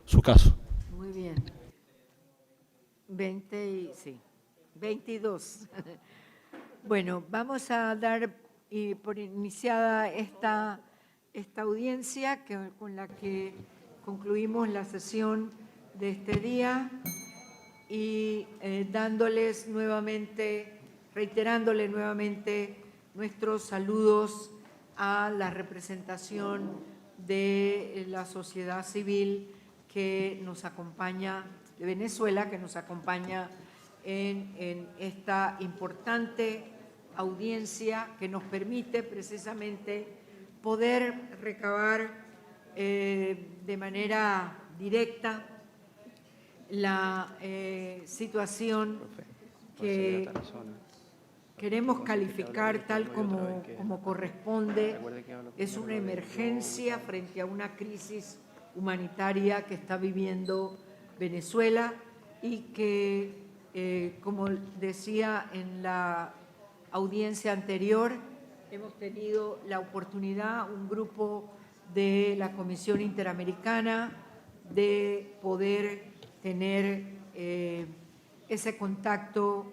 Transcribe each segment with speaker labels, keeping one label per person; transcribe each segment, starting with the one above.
Speaker 1: su caso.
Speaker 2: Muy bien. 22. Bueno, vamos a dar por iniciada esta audiencia con la que concluimos la sesión de este día y reiterándole nuevamente nuestros saludos a la representación de la sociedad civil que nos acompaña, de Venezuela, que nos acompaña en esta importante audiencia que nos permite precisamente poder recabar de manera directa la situación que queremos calificar tal como corresponde. Es una emergencia frente a una crisis humanitaria que está viviendo Venezuela y que, como decía en la audiencia anterior, hemos tenido la oportunidad, un grupo de la Comisión Interamericana, de poder tener ese contacto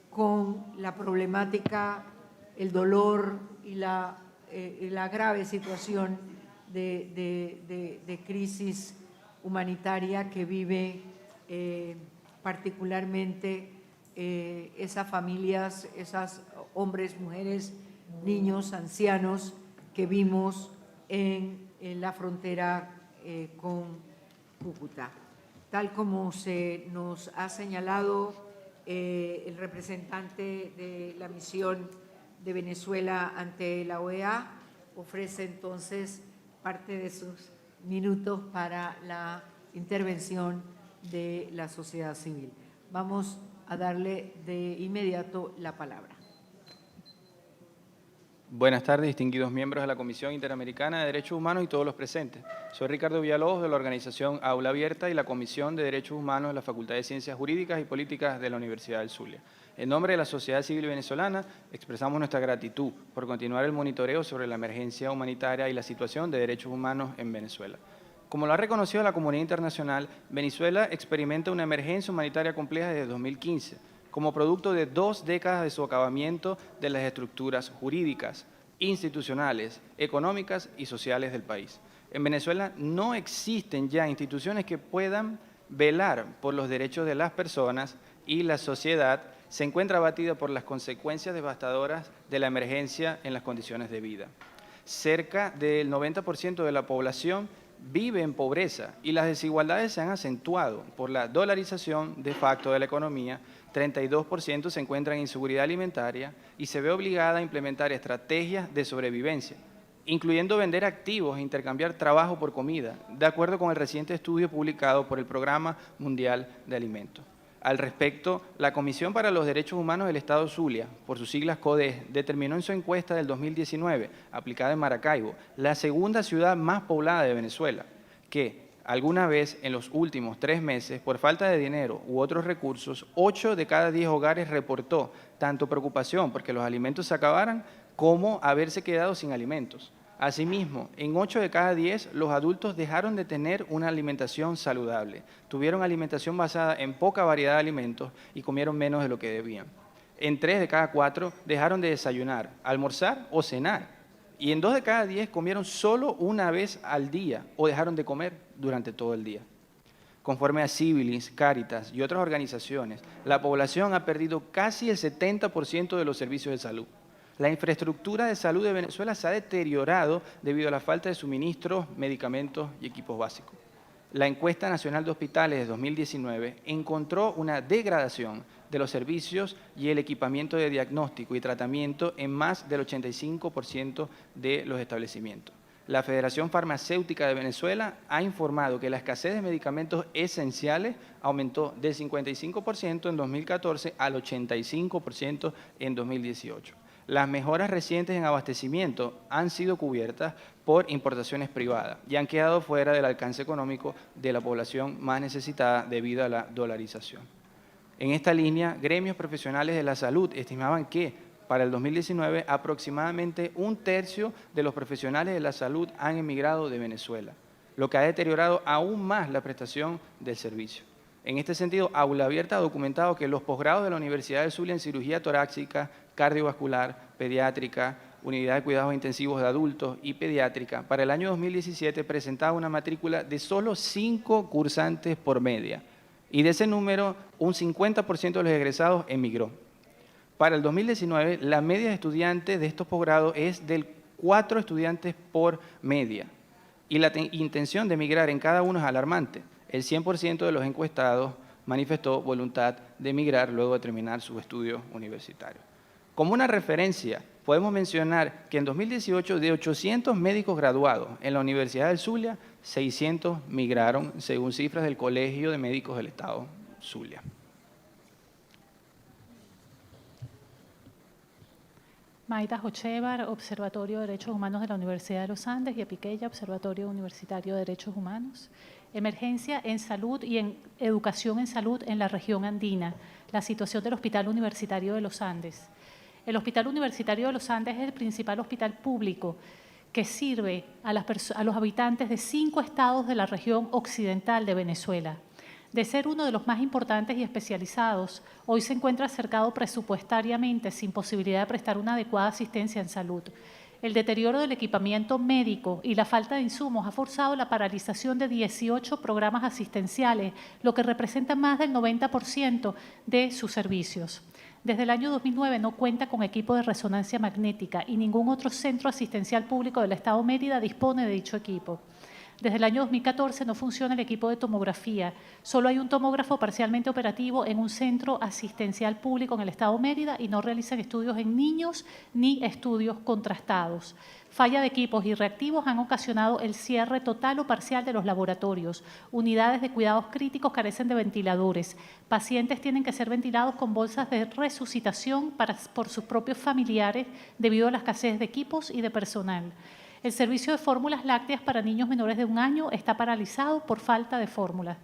Speaker 2: con la problemática, el dolor y la grave situación de crisis humanitaria que vive particularmente esas familias, esos hombres, mujeres, niños, ancianos que vimos en la frontera con Cúcuta. Tal como se nos ha señalado el representante de la misión de Venezuela ante la OEA, ofrece entonces parte de sus minutos para la intervención de la sociedad civil. Vamos a darle de inmediato la palabra.
Speaker 3: Buenas tardes, distinguidos miembros de la Comisión Interamericana de Derechos Humanos y todos los presentes. Soy Ricardo Villalobos de la organización Aula Abierta y la Comisión de Derechos Humanos de la Facultad de Ciencias Jurídicas y Políticas de la Universidad del Zulia. En nombre de la sociedad civil venezolana, expresamos nuestra gratitud por continuar el monitoreo sobre la emergencia humanitaria y la situación de derechos humanos en Venezuela. Como lo ha reconocido la comunidad internacional, Venezuela experimenta una emergencia humanitaria compleja desde 2015, como producto de 2 décadas de socavamiento de las estructuras jurídicas, institucionales, económicas y sociales del país. En Venezuela no existen ya instituciones que puedan velar por los derechos de las personas y la sociedad se encuentra abatida por las consecuencias devastadoras de la emergencia en las condiciones de vida. Cerca del 90% de la población vive en pobreza y las desigualdades se han acentuado por la dolarización de facto de la economía. 32% se encuentra en inseguridad alimentaria y se ve obligada a implementar estrategias de sobrevivencia, incluyendo vender activos e intercambiar trabajo por comida, de acuerdo con el reciente estudio publicado por el Programa Mundial de Alimentos. Al respecto, la Comisión para los Derechos Humanos del Estado Zulia, por sus siglas CODES, determinó en su encuesta del 2019, aplicada en Maracaibo, la segunda ciudad más poblada de Venezuela, que alguna vez en los últimos 3 meses, por falta de dinero u otros recursos, 8 de cada 10 hogares reportó tanto preocupación porque los alimentos se acabaran como haberse quedado sin alimentos. Asimismo, en 8 de cada 10, los adultos dejaron de tener una alimentación saludable. Tuvieron alimentación basada en poca variedad de alimentos y comieron menos de lo que debían. En 3 de cada 4 dejaron de desayunar, almorzar o cenar. Y en 2 de cada 10 comieron solo una vez al día o dejaron de comer durante todo el día. Conforme a Civilis, Cáritas y otras organizaciones, la población ha perdido casi el 70% de los servicios de salud. La infraestructura de salud de Venezuela se ha deteriorado debido a la falta de suministros, medicamentos y equipos básicos. La encuesta nacional de hospitales de 2019 encontró una degradación de los servicios y el equipamiento de diagnóstico y tratamiento en más del 85% de los establecimientos. La Federación Farmacéutica de Venezuela ha informado que la escasez de medicamentos esenciales aumentó del 55% en 2014 al 85% en 2018. Las mejoras recientes en abastecimiento han sido cubiertas por importaciones privadas y han quedado fuera del alcance económico de la población más necesitada debido a la dolarización. En esta línea, gremios profesionales de la salud estimaban que para el 2019 aproximadamente 1/3 de los profesionales de la salud han emigrado de Venezuela. lo que ha deteriorado aún más la prestación del servicio. En este sentido, Aula Abierta ha documentado que los posgrados de la Universidad del Zulia en cirugía torácica, cardiovascular, pediátrica, unidad de cuidados intensivos de adultos y pediátrica, para el año 2017 presentaba una matrícula de solo 5 cursantes por media, y de ese número un 50% de los egresados emigró. Para el 2019, la media de estudiantes de estos posgrados es de 4 estudiantes por media, y la intención de emigrar en cada uno es alarmante. El 100% de los encuestados manifestó voluntad de emigrar luego de terminar sus estudios universitarios. Como una referencia, podemos mencionar que en 2018, de 800 médicos graduados en la Universidad del Zulia, 600 migraron, según cifras del Colegio de Médicos del Estado Zulia.
Speaker 1: Maida Jochevar, Observatorio de Derechos Humanos de la Universidad de los Andes, y Epiqueya, Observatorio Universitario de Derechos Humanos. Emergencia en salud y en educación en salud en la región andina. La situación del Hospital Universitario de los Andes. El Hospital Universitario de los Andes es el principal hospital público que sirve a los habitantes de 5 estados de la región occidental de Venezuela. De ser uno de los más importantes y especializados, hoy se encuentra cercado presupuestariamente sin posibilidad de prestar una adecuada asistencia en salud. El deterioro del equipamiento médico y la falta de insumos ha forzado la paralización de 18 programas asistenciales, lo que representa más del 90% de sus servicios. Desde el año 2009 no cuenta con equipo de resonancia magnética y ningún otro centro asistencial público del Estado Mérida dispone de dicho equipo. Desde el año 2014 no funciona el equipo de tomografía. Solo hay un tomógrafo parcialmente operativo en un centro asistencial público en el Estado Mérida y no realizan estudios en niños ni estudios contrastados. Falla de equipos y reactivos han ocasionado el cierre total o parcial de los laboratorios. Unidades de cuidados críticos carecen de ventiladores. Pacientes tienen que ser ventilados con bolsas de resucitación por sus propios familiares debido a la escasez de equipos y de personal. El servicio de fórmulas lácteas para niños menores de 1 año está paralizado por falta de fórmulas.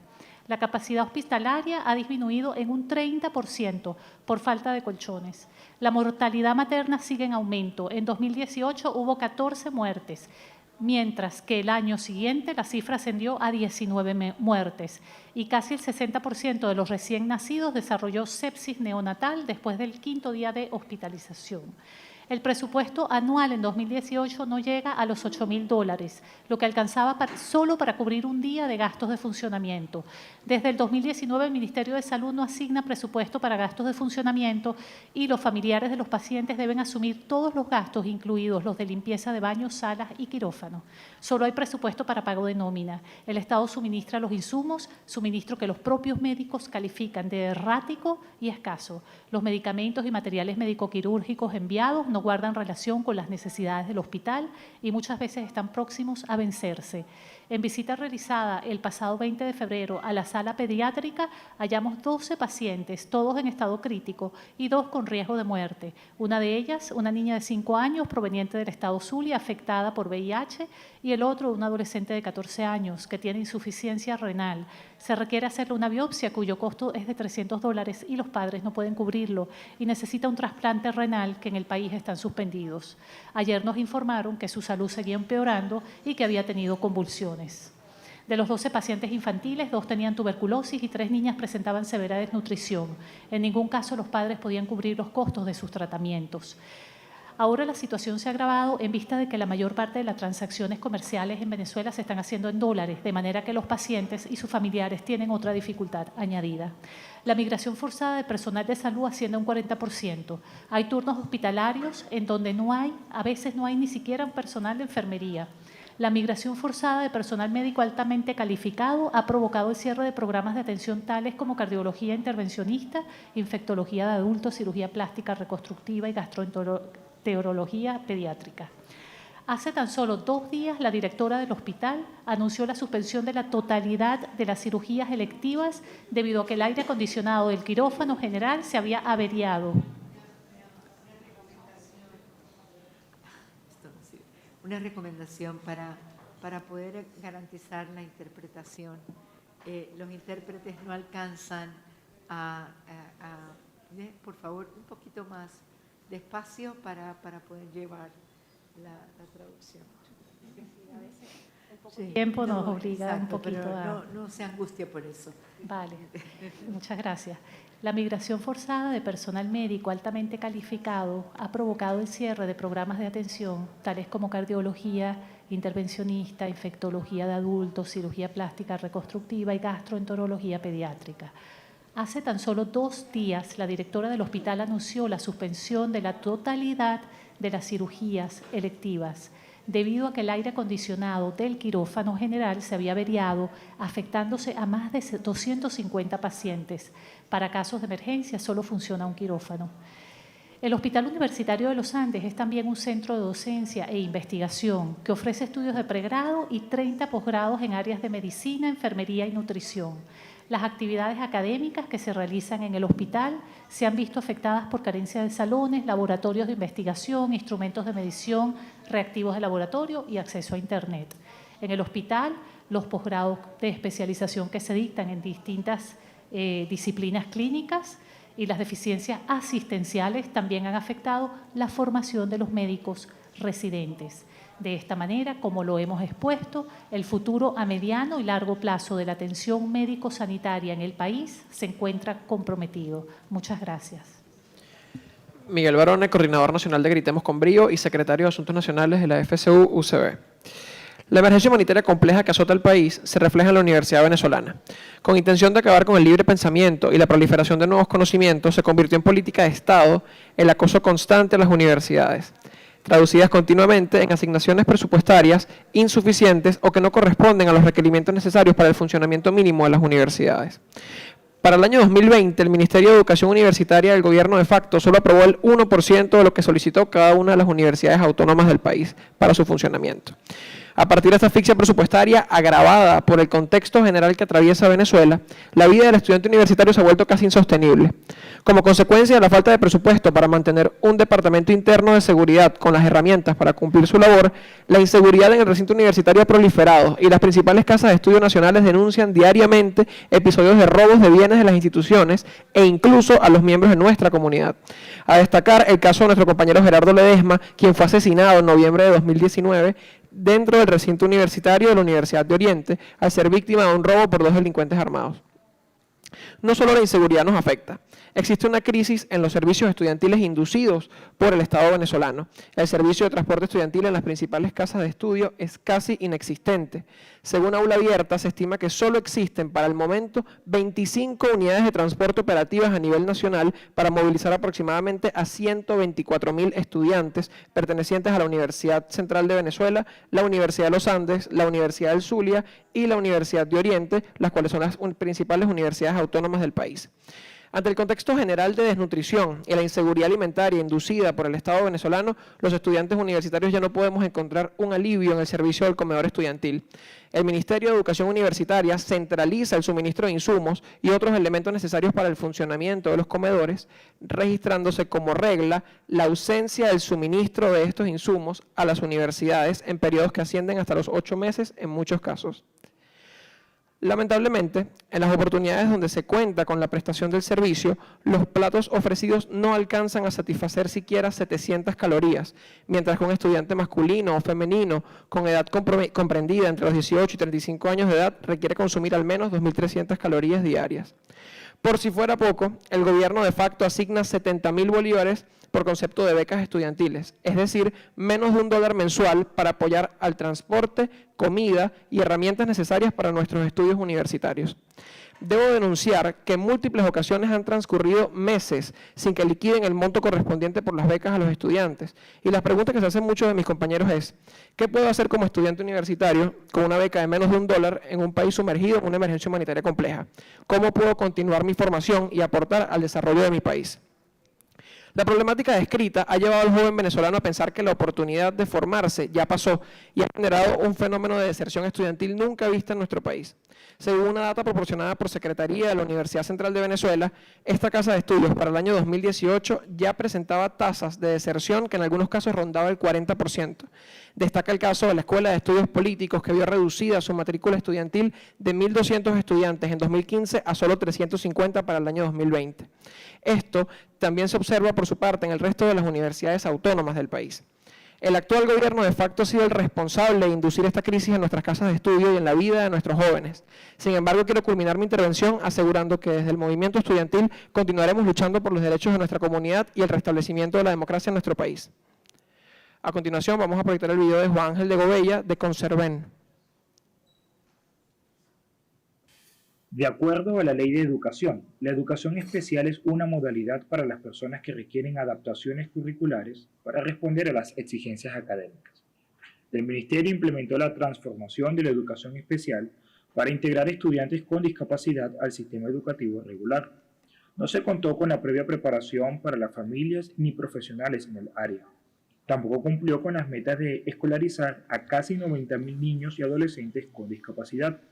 Speaker 1: La capacidad hospitalaria ha disminuido en un 30% por falta de colchones. La mortalidad materna sigue en aumento. En 2018 hubo 14 muertes, mientras que el año siguiente la cifra ascendió a 19 muertes y casi el 60% de los recién nacidos desarrolló sepsis neonatal después del 5.º día de hospitalización. El presupuesto anual en 2018 no llega a los $8.000, lo que alcanzaba solo para cubrir un día de gastos de funcionamiento. Desde el 2019 el Ministerio de Salud no asigna presupuesto para gastos de funcionamiento y los familiares de los pacientes deben asumir todos los gastos, incluidos los de limpieza de baños, salas y quirófanos. Solo hay presupuesto para pago de nómina. El Estado suministra los insumos, suministro que los propios médicos califican de errático y escaso. Los medicamentos y materiales médico-quirúrgicos enviados no guardan relación con las necesidades del hospital y muchas veces están próximos a vencerse. En visita realizada el pasado 20 de febrero a la sala pediátrica, hallamos 12 pacientes, todos en estado crítico y 2 con riesgo de muerte. Una de ellas, una niña de 5 años proveniente del estado Zulia, afectada por VIH, y el otro, un adolescente de 14 años que tiene insuficiencia renal. Se requiere hacerle una biopsia cuyo costo es de $300 y los padres no pueden cubrirlo y necesita un trasplante renal que en el país están suspendidos. Ayer nos informaron que su salud seguía empeorando y que había tenido convulsiones. De los 12 pacientes infantiles, 2 tenían tuberculosis y 3 niñas presentaban severa desnutrición. En ningún caso los padres podían cubrir los costos de sus tratamientos. Ahora la situación se ha agravado en vista de que la mayor parte de las transacciones comerciales en Venezuela se están haciendo en dólares, de manera que los pacientes y sus familiares tienen otra dificultad añadida. La migración forzada de personal de salud asciende a un 40%. Hay turnos hospitalarios en donde a veces no hay ni siquiera un personal de enfermería. La migración forzada de personal médico altamente calificado ha provocado el cierre de programas de atención tales como cardiología intervencionista, infectología de adultos, cirugía plástica reconstructiva y gastroenterología pediátrica. Hace tan solo 2 días, la directora del hospital anunció la suspensión de la totalidad de las cirugías electivas debido a que el aire acondicionado del quirófano general se había averiado.
Speaker 2: Una recomendación para poder garantizar la interpretación. Los intérpretes no alcanzan por favor, un poquito más despacio para poder llevar la traducción. Sí.
Speaker 1: tiempo nos obliga un
Speaker 2: exacto,
Speaker 1: poquito
Speaker 2: pero
Speaker 1: a...
Speaker 2: no se angustie por eso.
Speaker 1: Vale, muchas gracias. La migración forzada de personal médico altamente calificado ha provocado el cierre de programas de atención, tales como cardiología intervencionista, infectología de adultos, cirugía plástica reconstructiva y gastroenterología pediátrica. Hace tan solo 2 días, la directora del hospital anunció la suspensión de la totalidad de las cirugías electivas, debido a que el aire acondicionado del quirófano general se había averiado, afectándose a más de 250 pacientes. Para casos de emergencia solo funciona un quirófano. El Hospital Universitario de los Andes es también un centro de docencia e investigación que ofrece estudios de pregrado y 30 posgrados en áreas de medicina, enfermería y nutrición. Las actividades académicas que se realizan en el hospital se han visto afectadas por carencia de salones, laboratorios de investigación, instrumentos de medición, reactivos de laboratorio y acceso a Internet. En el hospital, los posgrados de especialización que se dictan en distintas disciplinas clínicas y las deficiencias asistenciales también han afectado la formación de los médicos residentes. De esta manera, como lo hemos expuesto, el futuro a mediano y largo plazo de la atención médico-sanitaria en el país se encuentra comprometido. Muchas gracias.
Speaker 4: Miguel Barone, Coordinador Nacional de Gritemos con Brío y Secretario de Asuntos Nacionales de la FCU-UCB. La emergencia humanitaria compleja que azota el país se refleja en la Universidad Venezolana. Con intención de acabar con el libre pensamiento y la proliferación de nuevos conocimientos, se convirtió en política de Estado el acoso constante a las universidades, traducidas continuamente en asignaciones presupuestarias insuficientes o que no corresponden a los requerimientos necesarios para el funcionamiento mínimo de las universidades. Para el año 2020, el Ministerio de Educación Universitaria del Gobierno de facto solo aprobó el 1% de lo que solicitó cada una de las universidades autónomas del país para su funcionamiento. A partir de esta asfixia presupuestaria agravada por el contexto general que atraviesa Venezuela, la vida del estudiante universitario se ha vuelto casi insostenible. Como consecuencia de la falta de presupuesto para mantener un departamento interno de seguridad con las herramientas para cumplir su labor, la inseguridad en el recinto universitario ha proliferado y las principales casas de estudio nacionales denuncian diariamente episodios de robos de bienes de las instituciones e incluso a los miembros de nuestra comunidad. A destacar el caso de nuestro compañero Gerardo Ledesma, quien fue asesinado en noviembre de 2019 dentro del recinto universitario de la Universidad de Oriente, al ser víctima de un robo por 2 delincuentes armados. No solo la inseguridad nos afecta, existe una crisis en los servicios estudiantiles inducidos por el Estado venezolano. El servicio de transporte estudiantil en las principales casas de estudio es casi inexistente. Según Aula Abierta, se estima que solo existen para el momento 25 unidades de transporte operativas a nivel nacional para movilizar aproximadamente a 124.000 estudiantes pertenecientes a la Universidad Central de Venezuela, la Universidad de los Andes, la Universidad del Zulia y la Universidad de Oriente, las cuales son las principales universidades autónomas del país. Ante el contexto general de desnutrición y la inseguridad alimentaria inducida por el Estado venezolano, los estudiantes universitarios ya no podemos encontrar un alivio en el servicio del comedor estudiantil. El Ministerio de Educación Universitaria centraliza el suministro de insumos y otros elementos necesarios para el funcionamiento de los comedores, registrándose como regla la ausencia del suministro de estos insumos a las universidades en periodos que ascienden hasta los 8 meses en muchos casos. Lamentablemente, en las oportunidades donde se cuenta con la prestación del servicio, los platos ofrecidos no alcanzan a satisfacer siquiera 700 calorías, mientras que un estudiante masculino o femenino con edad comprendida entre los 18 y 35 años de edad requiere consumir al menos 2.300 calorías diarias. Por si fuera poco, el gobierno de facto asigna 70.000 bolívares por concepto de becas estudiantiles, es decir, menos de $1 mensual para apoyar al transporte, comida y herramientas necesarias para nuestros estudios universitarios. Debo denunciar que en múltiples ocasiones han transcurrido meses sin que liquiden el monto correspondiente por las becas a los estudiantes. Y la pregunta que se hacen muchos de mis compañeros es, ¿qué puedo hacer como estudiante universitario con una beca de menos de $1 en un país sumergido en una emergencia humanitaria compleja? ¿Cómo puedo continuar mi formación y aportar al desarrollo de mi país? La problemática descrita ha llevado al joven venezolano a pensar que la oportunidad de formarse ya pasó y ha generado un fenómeno de deserción estudiantil nunca visto en nuestro país. Según una data proporcionada por Secretaría de la Universidad Central de Venezuela, esta casa de estudios para el año 2018 ya presentaba tasas de deserción que en algunos casos rondaba el 40%. Destaca el caso de la Escuela de Estudios Políticos, que vio reducida su matrícula estudiantil de 1.200 estudiantes en 2015 a solo 350 para el año 2020. Esto también se observa por su parte en el resto de las universidades autónomas del país. El actual gobierno de facto ha sido el responsable de inducir esta crisis en nuestras casas de estudio y en la vida de nuestros jóvenes. Sin embargo, quiero culminar mi intervención asegurando que desde el movimiento estudiantil continuaremos luchando por los derechos de nuestra comunidad y el restablecimiento de la democracia en nuestro país. A continuación vamos a proyectar el video de Juan Ángel de Gobella de Conserven.
Speaker 5: De acuerdo a la Ley de Educación, la educación especial es una modalidad para las personas que requieren adaptaciones curriculares para responder a las exigencias académicas. El Ministerio implementó la transformación de la educación especial para integrar estudiantes con discapacidad al sistema educativo regular. No se contó con la previa preparación para las familias ni profesionales en el área. Tampoco cumplió con las metas de escolarizar a casi 90.000 niños y adolescentes con discapacidad.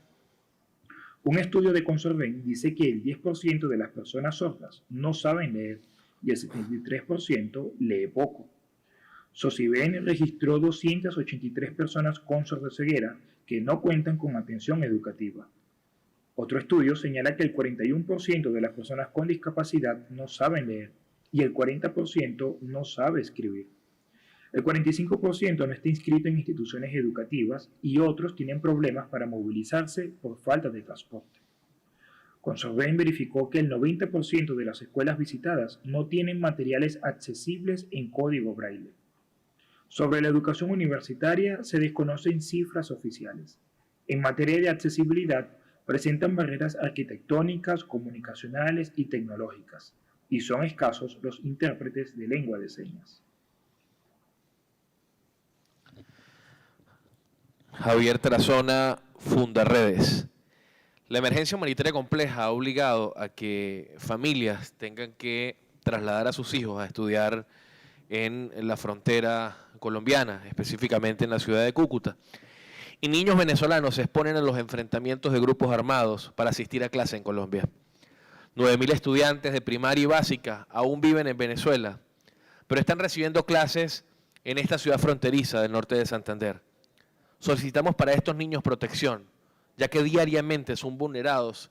Speaker 5: Un estudio de Conserven dice que el 10% de las personas sordas no saben leer y el 73% lee poco. Sosiven registró 283 personas con sordoceguera que no cuentan con atención educativa. Otro estudio señala que el 41% de las personas con discapacidad no saben leer y el 40% no sabe escribir. El 45% no está inscrito en instituciones educativas y otros tienen problemas para movilizarse por falta de transporte. Conserven verificó que el 90% de las escuelas visitadas no tienen materiales accesibles en código braille. Sobre la educación universitaria se desconocen cifras oficiales. En materia de accesibilidad, presentan barreras arquitectónicas, comunicacionales y tecnológicas, y son escasos los intérpretes de lengua de señas.
Speaker 6: Javier Tarazona, Fundarredes. La emergencia humanitaria compleja ha obligado a que familias tengan que trasladar a sus hijos a estudiar en la frontera colombiana, específicamente en la ciudad de Cúcuta. Y niños venezolanos se exponen a los enfrentamientos de grupos armados para asistir a clase en Colombia. 9.000 estudiantes de primaria y básica aún viven en Venezuela, pero están recibiendo clases en esta ciudad fronteriza del norte de Santander. Solicitamos para estos niños protección, ya que diariamente son vulnerados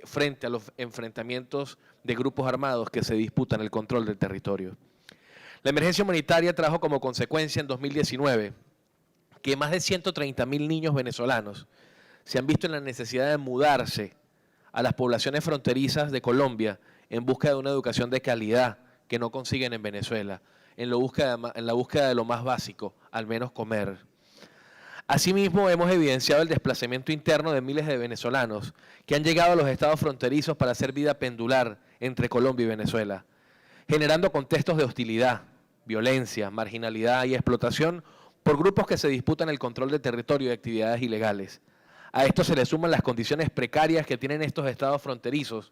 Speaker 6: frente a los enfrentamientos de grupos armados que se disputan el control del territorio. La emergencia humanitaria trajo como consecuencia en 2019 que más de 130.000 niños venezolanos se han visto en la necesidad de mudarse a las poblaciones fronterizas de Colombia en busca de una educación de calidad que no consiguen en Venezuela, en la búsqueda de lo más básico, al menos comer. Asimismo, hemos evidenciado el desplazamiento interno de miles de venezolanos que han llegado a los estados fronterizos para hacer vida pendular entre Colombia y Venezuela, generando contextos de hostilidad, violencia, marginalidad y explotación por grupos que se disputan el control del territorio y actividades ilegales. A esto se le suman las condiciones precarias que tienen estos estados fronterizos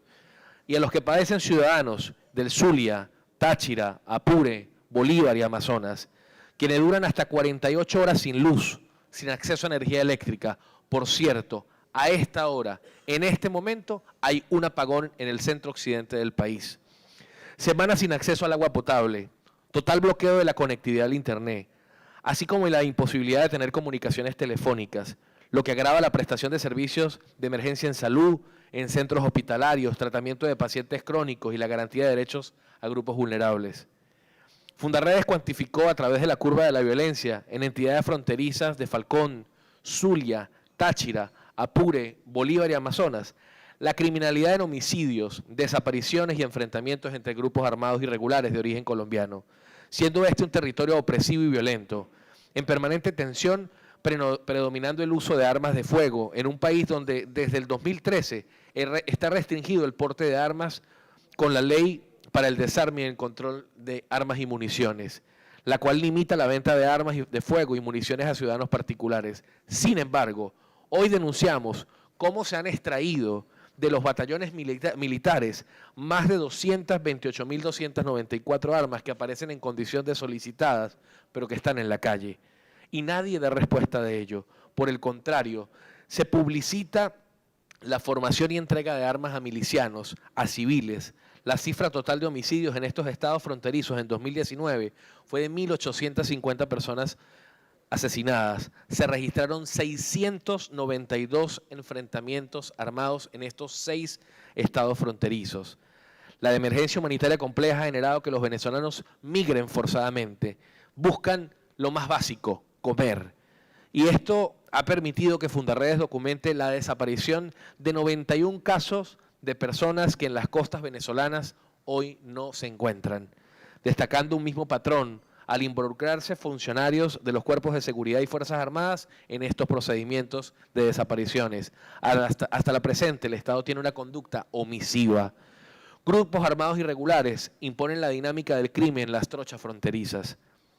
Speaker 6: y a los que padecen ciudadanos del Zulia, Táchira, Apure, Bolívar y Amazonas, quienes duran hasta 48 horas sin luz, sin acceso a energía eléctrica. Por cierto, a esta hora, en este momento, hay un apagón en el centro occidente del país. Semanas sin acceso al agua potable, total bloqueo de la conectividad al internet, así como la imposibilidad de tener comunicaciones telefónicas, lo que agrava la prestación de servicios de emergencia en salud, en centros hospitalarios, tratamiento de pacientes crónicos y la garantía de derechos a grupos vulnerables. Fundarredes cuantificó a través de la curva de la violencia en entidades fronterizas de Falcón, Zulia, Táchira, Apure, Bolívar y Amazonas, la criminalidad en homicidios, desapariciones y enfrentamientos entre grupos armados irregulares de origen colombiano, siendo este un territorio opresivo y violento, en permanente tensión, predominando el uso de armas de fuego, en un país donde desde el 2013 está restringido el porte de armas con la ley para el desarme y el control de armas y municiones, la cual limita la venta de armas de fuego y municiones a ciudadanos particulares. Sin embargo, hoy denunciamos cómo se han extraído de los batallones militares más de 228.294 armas que aparecen en condición de solicitadas, pero que están en la calle. Y nadie da respuesta de ello. Por el contrario, se publicita la formación y entrega de armas a milicianos, a civiles. La cifra total de homicidios en estos estados fronterizos en 2019 fue de 1.850 personas asesinadas. Se registraron 692 enfrentamientos armados en estos 6 estados fronterizos. La emergencia humanitaria compleja ha generado que los venezolanos migren forzadamente, buscan lo más básico, comer. Y esto ha permitido que Fundarredes documente la desaparición de 91 casos de personas que en las costas venezolanas hoy no se encuentran, destacando un mismo patrón al involucrarse funcionarios de los cuerpos de seguridad y Fuerzas Armadas en estos procedimientos de desapariciones. Hasta la presente, el Estado tiene una conducta omisiva. Grupos armados irregulares imponen la dinámica del crimen en las trochas fronterizas.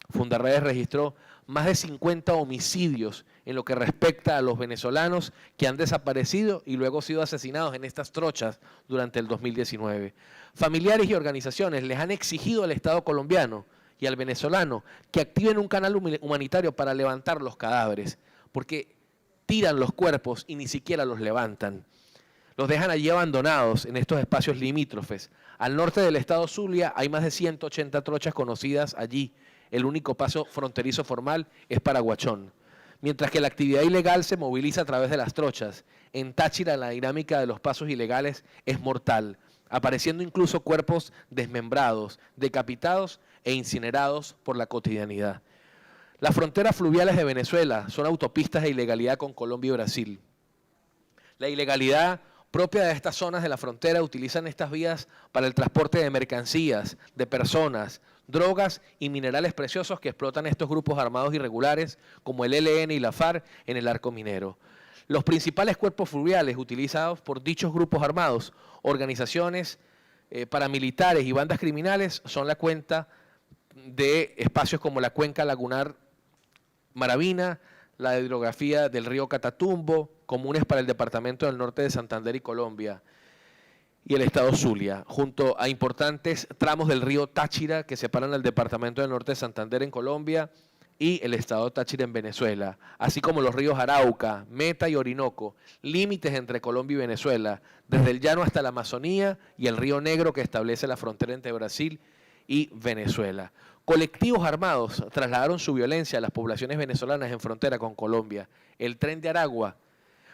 Speaker 6: Fundarredes registró más de 50 homicidios en lo que respecta a los venezolanos que han desaparecido y luego sido asesinados en estas trochas durante el 2019. Familiares y organizaciones les han exigido al Estado colombiano y al venezolano que activen un canal humanitario para levantar los cadáveres, porque tiran los cuerpos y ni siquiera los levantan. Los dejan allí abandonados en estos espacios limítrofes. Al norte del estado Zulia hay más de 180 trochas conocidas allí. El único paso fronterizo formal es Paraguachón. Mientras que la actividad ilegal se moviliza a través de las trochas, en Táchira la dinámica de los pasos ilegales es mortal, apareciendo incluso cuerpos desmembrados, decapitados e incinerados por la cotidianidad. Las fronteras fluviales de Venezuela son autopistas de ilegalidad con Colombia y Brasil. La ilegalidad propia de estas zonas de la frontera utilizan estas vías para el transporte de mercancías, de personas, drogas y minerales preciosos que explotan estos grupos armados irregulares como el ELN y la FARC en el arco minero. Los principales cuerpos fluviales utilizados por dichos grupos armados, organizaciones paramilitares y bandas criminales son la cuenta de espacios como la cuenca lagunar Maravina, la hidrografía del río Catatumbo, comunes para el departamento del norte de Santander y Colombia, y el estado Zulia, junto a importantes tramos del río Táchira que separan el departamento del norte de Santander en Colombia y el estado Táchira en Venezuela, así como los ríos Arauca, Meta y Orinoco, límites entre Colombia y Venezuela, desde el llano hasta la Amazonía y el río Negro que establece la frontera entre Brasil y Venezuela. Colectivos armados trasladaron su violencia a las poblaciones venezolanas en frontera con Colombia. El Tren de Aragua.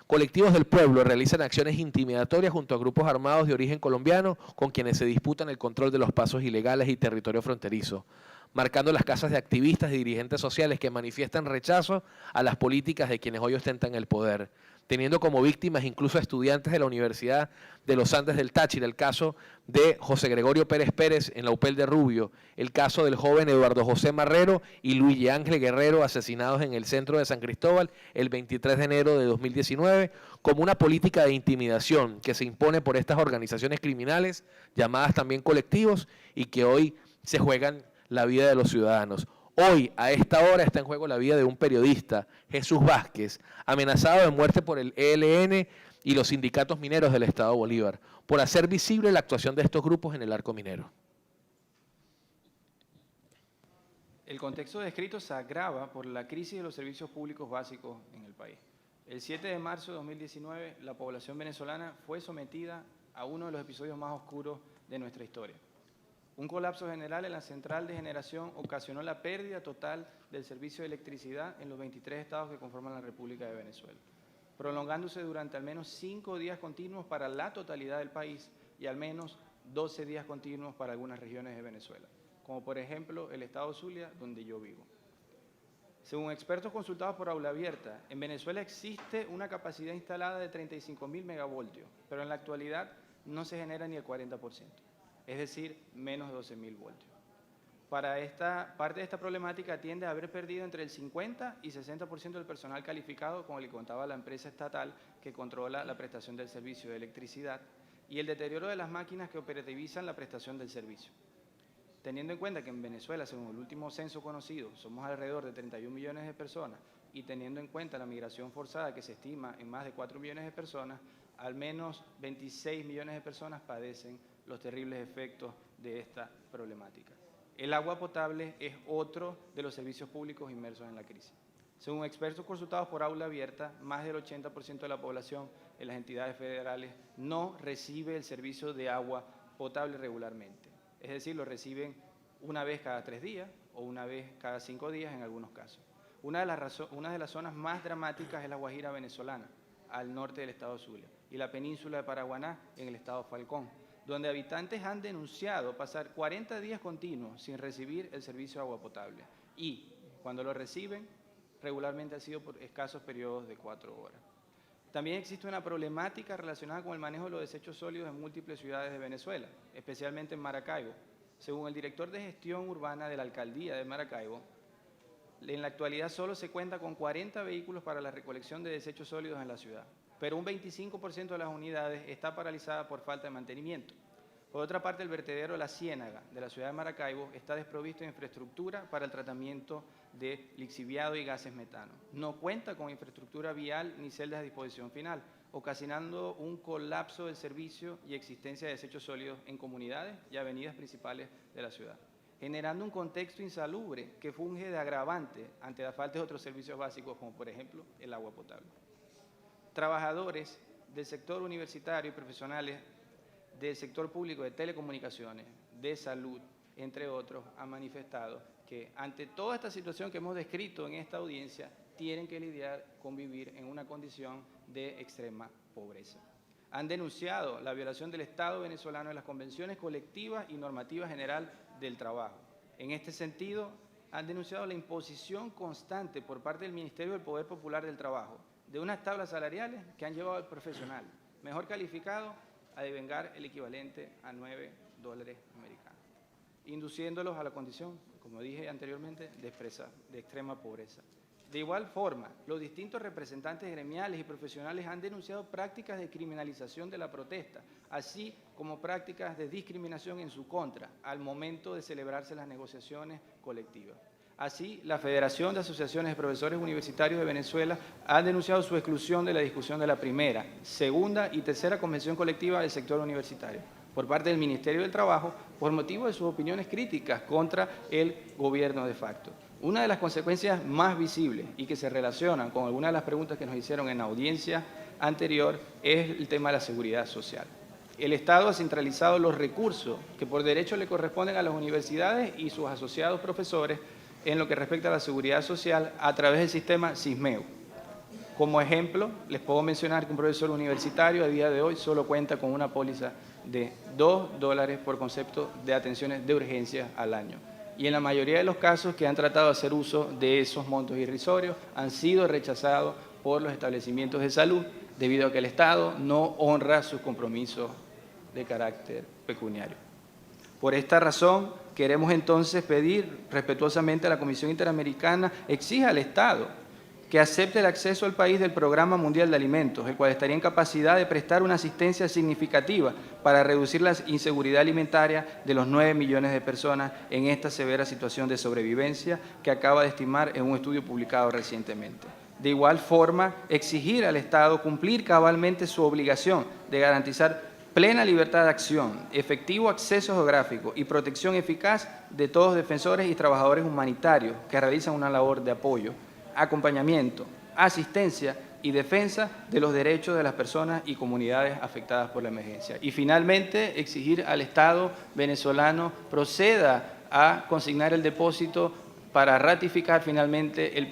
Speaker 6: Colectivos del pueblo realizan acciones intimidatorias junto a grupos armados de origen colombiano con quienes se disputan el control de los pasos ilegales y territorio fronterizo, marcando las casas de activistas y dirigentes sociales que manifiestan rechazo a las políticas de quienes hoy ostentan el poder, teniendo como víctimas incluso a estudiantes de la Universidad de los Andes del Táchira, el caso de José Gregorio Pérez Pérez en la UPEL de Rubio, el caso del joven Eduardo José Marrero y Luigi Ángel Guerrero asesinados en el centro de San Cristóbal el 23 de enero de 2019, como una política de intimidación que se impone por estas organizaciones criminales, llamadas también colectivos, y que hoy se juegan la vida de los ciudadanos. Hoy, a esta hora, está en juego la vida de un periodista, Jesús Vázquez, amenazado de muerte por el ELN y los sindicatos mineros del Estado Bolívar, por hacer visible la actuación de estos grupos en el arco minero.
Speaker 3: El contexto descrito se agrava por la crisis de los servicios públicos básicos en el país. El 7 de marzo de 2019, la población venezolana fue sometida a uno de los episodios más oscuros de nuestra historia. Un colapso general en la central de generación ocasionó la pérdida total del servicio de electricidad en los 23 estados que conforman la República de Venezuela, prolongándose durante al menos 5 días continuos para la totalidad del país y al menos 12 días continuos para algunas regiones de Venezuela, como por ejemplo el estado Zulia, donde yo vivo. Según expertos consultados por Aula Abierta, en Venezuela existe una capacidad instalada de 35.000 megavoltios, pero en la actualidad no se genera ni el 40%. Es decir, menos de 12.000 voltios. Para esta parte de esta problemática tiende a haber perdido entre el 50 y 60% del personal calificado con el que contaba la empresa estatal que controla la prestación del servicio de electricidad y el deterioro de las máquinas que operativizan la prestación del servicio. Teniendo en cuenta que en Venezuela, según el último censo conocido, somos alrededor de 31 millones de personas y teniendo en cuenta la migración forzada que se estima en más de 4 millones de personas, al menos 26 millones de personas padecen los terribles efectos de esta problemática. El agua potable es otro de los servicios públicos inmersos en la crisis. Según expertos consultados por Aula Abierta, más del 80% de la población en las entidades federales no recibe el servicio de agua potable regularmente. Es decir, lo reciben una vez cada 3 días o una vez cada 5 días en algunos casos. Una de las zonas más dramáticas es la Guajira venezolana, al norte del estado Zulia, y la península de Paraguaná en el estado Falcón, donde habitantes han denunciado pasar 40 días continuos sin recibir el servicio de agua potable y Cuando lo reciben, regularmente ha sido por escasos periodos de 4 horas. También existe una problemática relacionada con el manejo de los desechos sólidos en múltiples ciudades de Venezuela, especialmente en Maracaibo. Según el director de gestión urbana de la alcaldía de Maracaibo, en la actualidad solo se cuenta con 40 vehículos para la recolección de desechos sólidos en la ciudad, pero un 25% de las unidades está paralizada por falta de mantenimiento. Por otra parte, el vertedero La Ciénaga de la ciudad de Maracaibo está desprovisto de infraestructura para el tratamiento de lixiviado y gases metano. No cuenta con infraestructura vial ni celdas de disposición final, ocasionando un colapso del servicio y existencia de desechos sólidos en comunidades y avenidas principales de la ciudad, generando un contexto insalubre que funge de agravante ante la falta de otros servicios básicos, como por ejemplo el agua potable. Trabajadores del sector universitario y profesionales del sector público de telecomunicaciones, de salud, entre otros, han manifestado que ante toda esta situación que hemos descrito en esta audiencia, tienen que lidiar con vivir en una condición de extrema pobreza. Han denunciado la violación del Estado venezolano de las convenciones colectivas y normativa general del trabajo. En este sentido, han denunciado la imposición constante por parte del Ministerio del Poder Popular del Trabajo de unas tablas salariales que han llevado al profesional mejor calificado a devengar el equivalente a $9 americanos, induciéndolos a la condición, como dije anteriormente, de extrema pobreza. De igual forma, los distintos representantes gremiales y profesionales han denunciado prácticas de criminalización de la protesta, así como prácticas de discriminación en su contra al momento de celebrarse las negociaciones colectivas. Así, la Federación de Asociaciones de Profesores Universitarios de Venezuela ha denunciado su exclusión de la discusión de la primera, segunda y tercera convención colectiva del sector universitario por parte del Ministerio del Trabajo por motivo de sus opiniones críticas contra el gobierno de facto. Una de las consecuencias más visibles y que se relacionan con algunas de las preguntas que nos hicieron en la audiencia anterior es el tema de la seguridad social. El Estado ha centralizado los recursos que por derecho le corresponden a las universidades y sus asociados profesores en lo que respecta a la seguridad social a través del sistema SISMEU. Como ejemplo, les puedo mencionar que un profesor universitario a día de hoy solo cuenta con una póliza de $2 por concepto de atenciones de urgencia al año. Y en la mayoría de los casos que han tratado de hacer uso de esos montos irrisorios han sido rechazados por los establecimientos de salud debido a que el Estado no honra sus compromisos de carácter pecuniario. Por esta razón, queremos entonces pedir respetuosamente a la Comisión Interamericana exija al Estado que acepte el acceso al país del Programa Mundial de Alimentos, el cual estaría en capacidad de prestar una asistencia significativa para reducir la inseguridad alimentaria de los 9 millones de personas en esta severa situación de sobrevivencia que acaba de estimar en un estudio publicado recientemente. De igual forma, exigir al Estado cumplir cabalmente su obligación de garantizar plena libertad de acción, efectivo acceso geográfico y protección eficaz de todos defensores y trabajadores humanitarios que realizan una labor de apoyo, acompañamiento, asistencia y defensa de los derechos de las personas y comunidades afectadas por la emergencia. Y finalmente, exigir al Estado venezolano proceda a consignar el depósito para ratificar finalmente el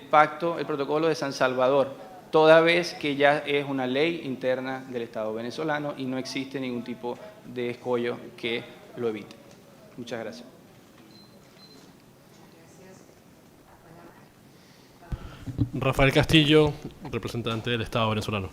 Speaker 3: protocolo de San Salvador, toda vez que ya es una ley interna del Estado venezolano y no existe ningún tipo de escollo que lo evite. Muchas gracias.
Speaker 7: Rafael Castillo, representante del Estado venezolano.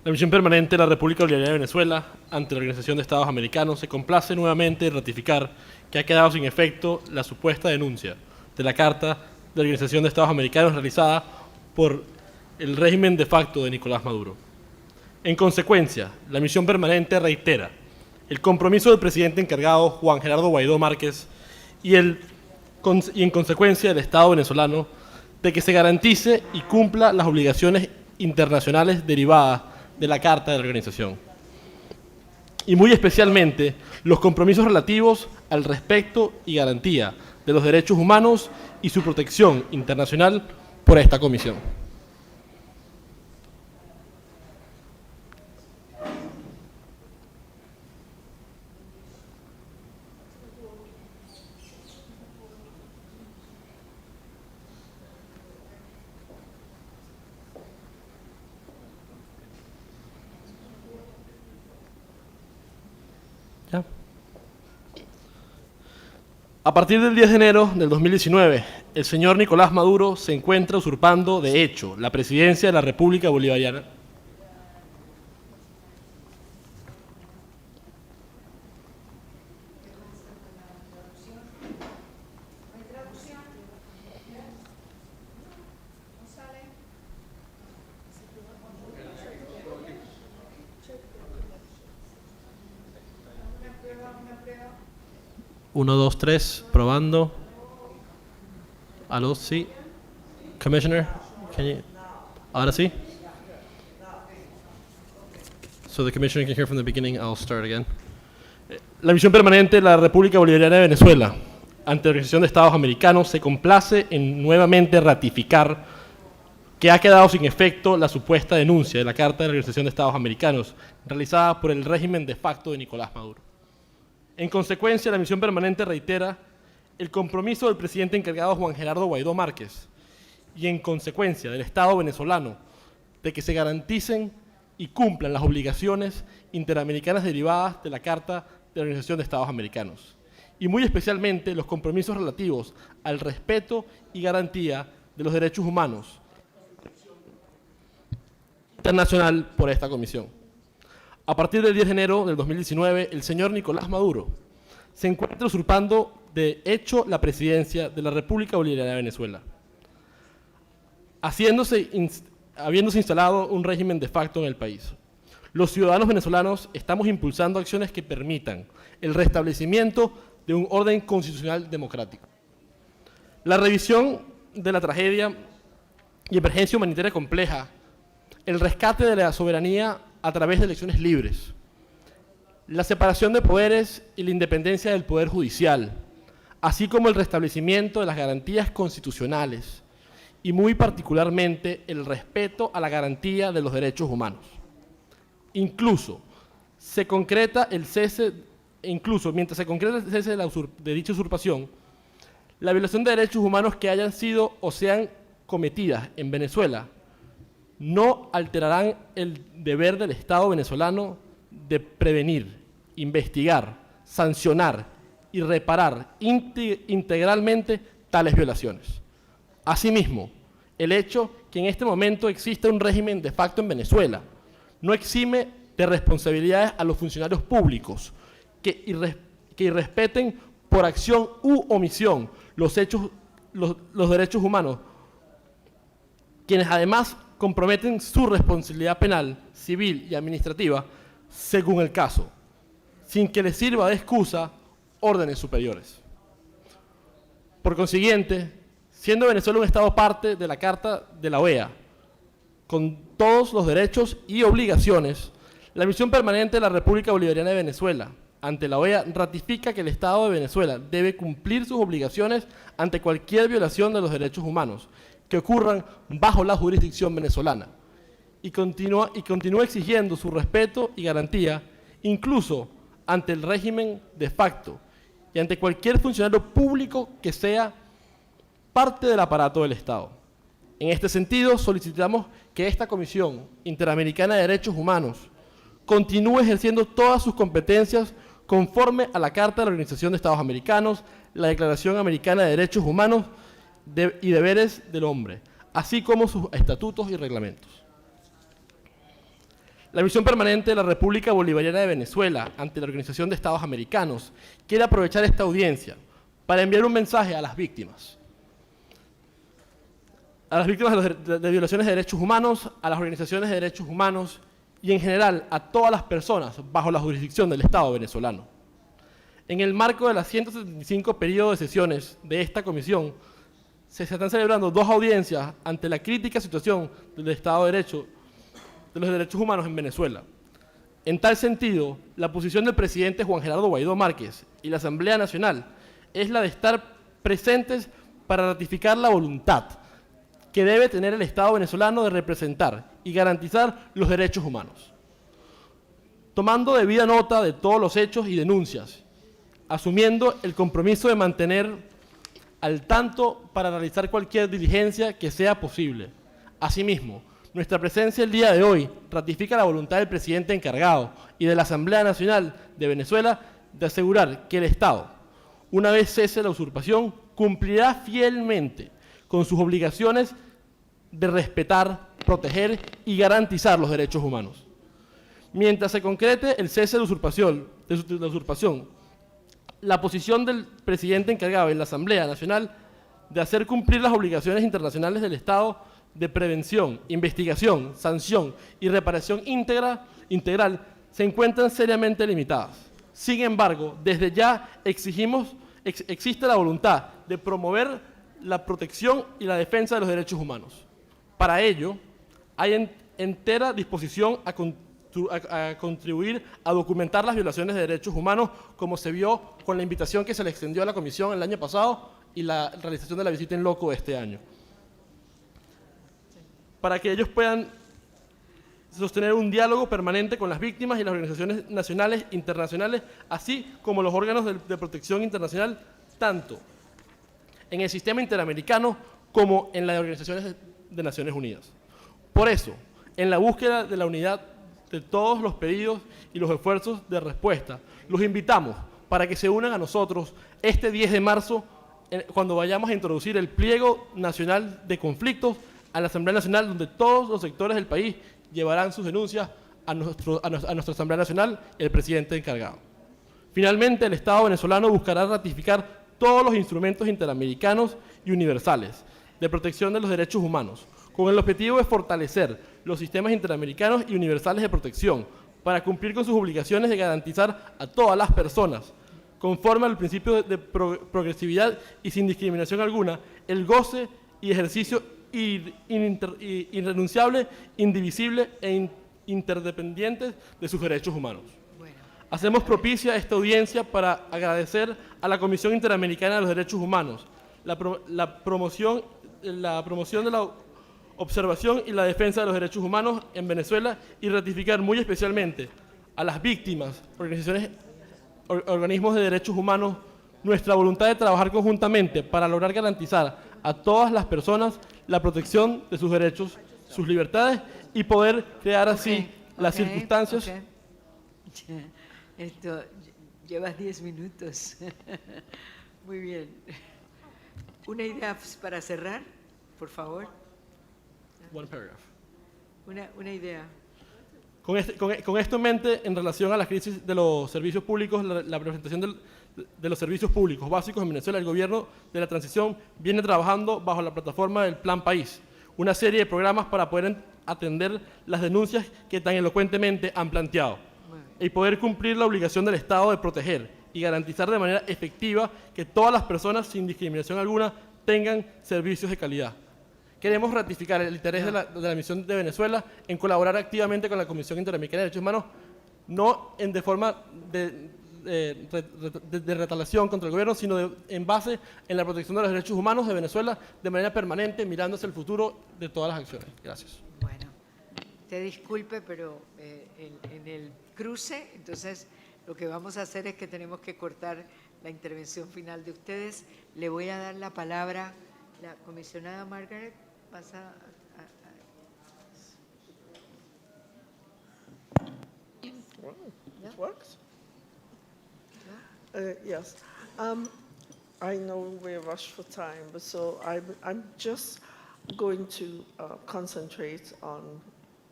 Speaker 7: La Misión Permanente de la República Bolivariana de Venezuela ante la Organización de Estados Americanos se complace nuevamente en ratificar que ha quedado sin efecto la supuesta denuncia de la Carta de la Organización de Estados Americanos realizada por el régimen de facto de Nicolás Maduro. En consecuencia, la Misión Permanente reitera el compromiso del presidente encargado Juan Gerardo Guaidó Márquez y en consecuencia del Estado venezolano de que se garantice y cumpla las obligaciones internacionales derivadas de la Carta de la Organización, y muy especialmente los compromisos relativos al respeto y garantía de los derechos humanos y su protección internacional por esta Comisión. A partir del 10 de enero del 2019, el señor Nicolás Maduro se encuentra usurpando, de hecho, la presidencia de la República Bolivariana. Uno, dos, tres, probando. Aló, sí. Commissioner, can you... Ahora sí. So the commissioner can hear from the beginning. I'll start again. La misión permanente de la República Bolivariana de Venezuela ante la Organización de Estados Americanos se complace en nuevamente ratificar que ha quedado sin efecto la supuesta denuncia de la Carta de la Organización de Estados Americanos realizada por el régimen de facto de Nicolás Maduro. En consecuencia, la misión permanente reitera el compromiso del presidente encargado Juan Gerardo Guaidó Márquez y, en consecuencia, del Estado venezolano de que se garanticen y cumplan las obligaciones interamericanas derivadas de la Carta de la Organización de Estados Americanos, y muy especialmente los compromisos relativos al respeto y garantía de los derechos humanos internacional por esta comisión. A partir del 10 de enero del 2019, el señor Nicolás Maduro se encuentra usurpando de hecho la presidencia de la República Bolivariana de Venezuela, habiéndose instalado un régimen de facto en el país. Los ciudadanos venezolanos estamos impulsando acciones que permitan el restablecimiento de un orden constitucional democrático. La revisión de la tragedia y emergencia humanitaria compleja, el rescate de la soberanía a través de elecciones libres, la separación de poderes y la independencia del Poder Judicial, así como el restablecimiento de las garantías constitucionales y muy particularmente el respeto a la garantía de los derechos humanos. Incluso mientras se concreta el cese de dicha usurpación, la violación de derechos humanos que hayan sido o sean cometidas en Venezuela no alterarán el deber del Estado venezolano de prevenir, investigar, sancionar y reparar integralmente tales violaciones. Asimismo, el hecho que en este momento exista un régimen de facto en Venezuela no exime de responsabilidades a los funcionarios públicos que irrespeten por acción u omisión los derechos humanos, quienes además comprometen su responsabilidad penal, civil y administrativa según el caso, sin que les sirva de excusa órdenes superiores. Por consiguiente, siendo Venezuela un Estado parte de la Carta de la OEA, con todos los derechos y obligaciones, la misión permanente de la República Bolivariana de Venezuela ante la OEA ratifica que el Estado de Venezuela debe cumplir sus obligaciones ante cualquier violación de los derechos humanos que ocurran bajo la jurisdicción venezolana y continúa exigiendo su respeto y garantía incluso ante el régimen de facto y ante cualquier funcionario público que sea parte del aparato del Estado. En este sentido, solicitamos que esta Comisión Interamericana de Derechos Humanos continúe ejerciendo todas sus competencias conforme a la Carta de la Organización de Estados Americanos, la Declaración Americana de Derechos Humanos y Deberes del Hombre, así como sus estatutos y reglamentos. La misión permanente de la República Bolivariana de Venezuela ante la Organización de Estados Americanos quiere aprovechar esta audiencia para enviar un mensaje a las víctimas de violaciones de derechos humanos, a las organizaciones de derechos humanos y en general a todas las personas bajo la jurisdicción del Estado venezolano. En el marco de las 175 periodos de sesiones de esta comisión, se están celebrando 2 audiencias ante la crítica situación del Estado de Derecho, de los derechos humanos en Venezuela. En tal sentido, la posición del presidente Juan Gerardo Guaidó Márquez y la Asamblea Nacional es la de estar presentes para ratificar la voluntad que debe tener el Estado venezolano de representar y garantizar los derechos humanos. Tomando debida nota de todos los hechos y denuncias, asumiendo el compromiso de mantener al tanto para realizar cualquier diligencia que sea posible. Asimismo, nuestra presencia el día de hoy ratifica la voluntad del presidente encargado y de la Asamblea Nacional de Venezuela de asegurar que el Estado, una vez cese la usurpación, cumplirá fielmente con sus obligaciones de respetar, proteger y garantizar los derechos humanos. Mientras se concrete el cese de la usurpación, la posición del presidente encargado en la Asamblea Nacional de hacer cumplir las obligaciones internacionales del Estado de prevención, investigación, sanción y reparación integral se encuentran seriamente limitadas. Sin embargo, desde ya existe la voluntad de promover la protección y la defensa de los derechos humanos. Para ello, hay entera disposición a contribuir a documentar las violaciones de derechos humanos, como se vio con la invitación que se le extendió a la Comisión el año pasado y la realización de la visita en loco este año. Para que ellos puedan sostener un diálogo permanente con las víctimas y las organizaciones nacionales e internacionales, así como los órganos de protección internacional, tanto en el sistema interamericano como en las organizaciones de Naciones Unidas. Por eso, en la búsqueda de la unidad de todos los pedidos y los esfuerzos de respuesta, los invitamos para que se unan a nosotros este 10 de marzo, cuando vayamos a introducir el pliego nacional de conflictos a la Asamblea Nacional, donde todos los sectores del país llevarán sus denuncias a nuestra Asamblea Nacional y el presidente encargado. Finalmente, el Estado venezolano buscará ratificar todos los instrumentos interamericanos y universales de protección de los derechos humanos, con el objetivo de fortalecer los sistemas interamericanos y universales de protección para cumplir con sus obligaciones de garantizar a todas las personas, conforme al principio de progresividad y sin discriminación alguna, el goce y ejercicio irrenunciable, indivisible e interdependientes de sus derechos humanos. Hacemos propicia esta audiencia para agradecer a la Comisión Interamericana de los Derechos Humanos la promoción de la observación y la defensa de los derechos humanos en Venezuela y ratificar muy especialmente a las víctimas, organismos de derechos humanos, nuestra voluntad de trabajar conjuntamente para lograr garantizar a todas las personas la protección de sus derechos, sus libertades y poder crear así las circunstancias.
Speaker 2: Esto, llevas 10 minutos. Muy bien. Una idea para cerrar, por favor.
Speaker 7: One paragraph.
Speaker 2: Una idea.
Speaker 7: Con esto en mente, en relación a la crisis de los servicios públicos, la presentación de los servicios públicos básicos en Venezuela, el gobierno de la transición viene trabajando bajo la plataforma del Plan País, una serie de programas para poder atender las denuncias que tan elocuentemente han planteado y poder cumplir la obligación del Estado de proteger y garantizar de manera efectiva que todas las personas, sin discriminación alguna, tengan servicios de calidad. Queremos ratificar el interés de la misión de Venezuela en colaborar activamente con la Comisión Interamericana de Derechos Humanos, no de forma de retaliación contra el gobierno, sino en base en la protección de los derechos humanos de Venezuela de manera permanente, mirando hacia el futuro de todas las acciones. Gracias.
Speaker 2: Bueno, te disculpe, pero en el cruce, entonces lo que vamos a hacer es que tenemos que cortar la intervención final de ustedes. Le voy a dar la palabra a la comisionada Margaret. Vas a
Speaker 8: It works? Yes. I know we're rushed for time, but so I'm just going to concentrate on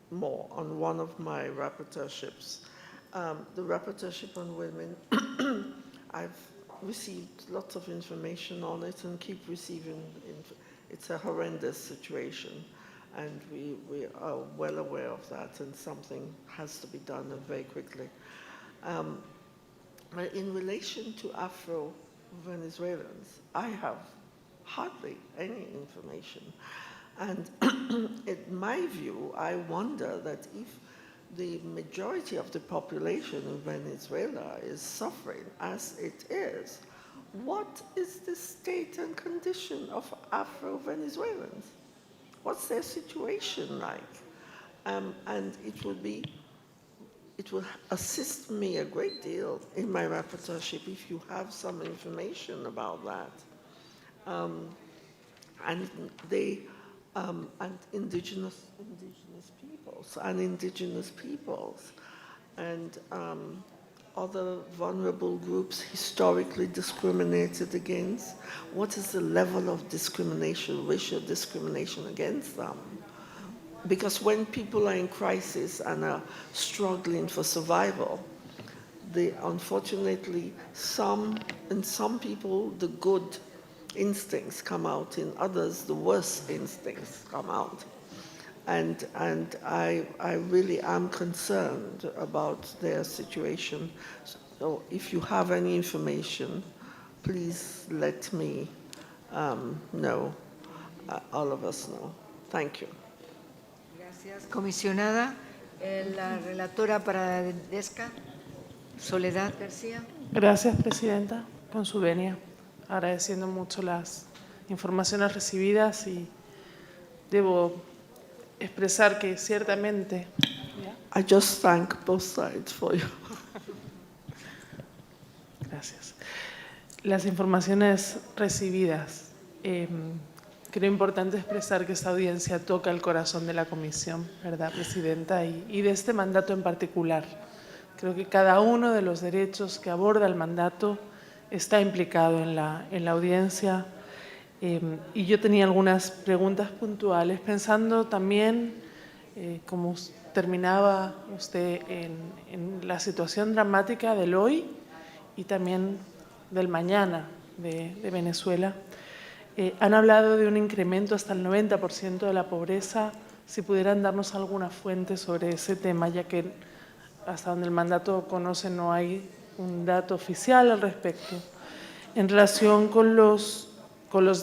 Speaker 8: one of my rapporteurships. The rapporteurship on women, I've received lots of information on it and keep receiving. It's a horrendous situation, and we are well aware of that, and something has to be done very quickly. In relation to Afro-Venezuelans, I have hardly any information. And in my view, I wonder that if the majority of the population in Venezuela is suffering as it is, what is the state and condition of Afro-Venezuelans? What's their situation like? And it will assist me a great deal in my rapporteurship if you have some information about that. And indigenous peoples, and other vulnerable groups historically discriminated against? What is the level of discrimination, racial discrimination against them? Because when people are in crisis and are struggling for survival, unfortunately, in some people, the good instincts come out. In others, the worst instincts come out. And I really am concerned about their situation. So if you have any information, please let me know, all of us know. Thank you.
Speaker 2: Gracias, comisionada. La relatora para DESCA, Soledad García.
Speaker 9: Gracias, Presidenta, con su venia. Agradeciendo mucho las informaciones recibidas y debo expresar que ciertamente...
Speaker 8: I just thank both sides for you.
Speaker 9: Gracias. Las informaciones recibidas. Creo importante expresar que esta audiencia toca el corazón de la Comisión, ¿verdad, Presidenta? Y de este mandato en particular. Creo que cada uno de los derechos que aborda el mandato está implicado en la audiencia. Y yo tenía algunas preguntas puntuales, pensando también, como terminaba usted, en la situación dramática del hoy y también del mañana de Venezuela. Han hablado de un incremento hasta el 90% de la pobreza. Si pudieran darnos alguna fuente sobre ese tema, ya que hasta donde el mandato conoce no hay un dato oficial al respecto. En relación con los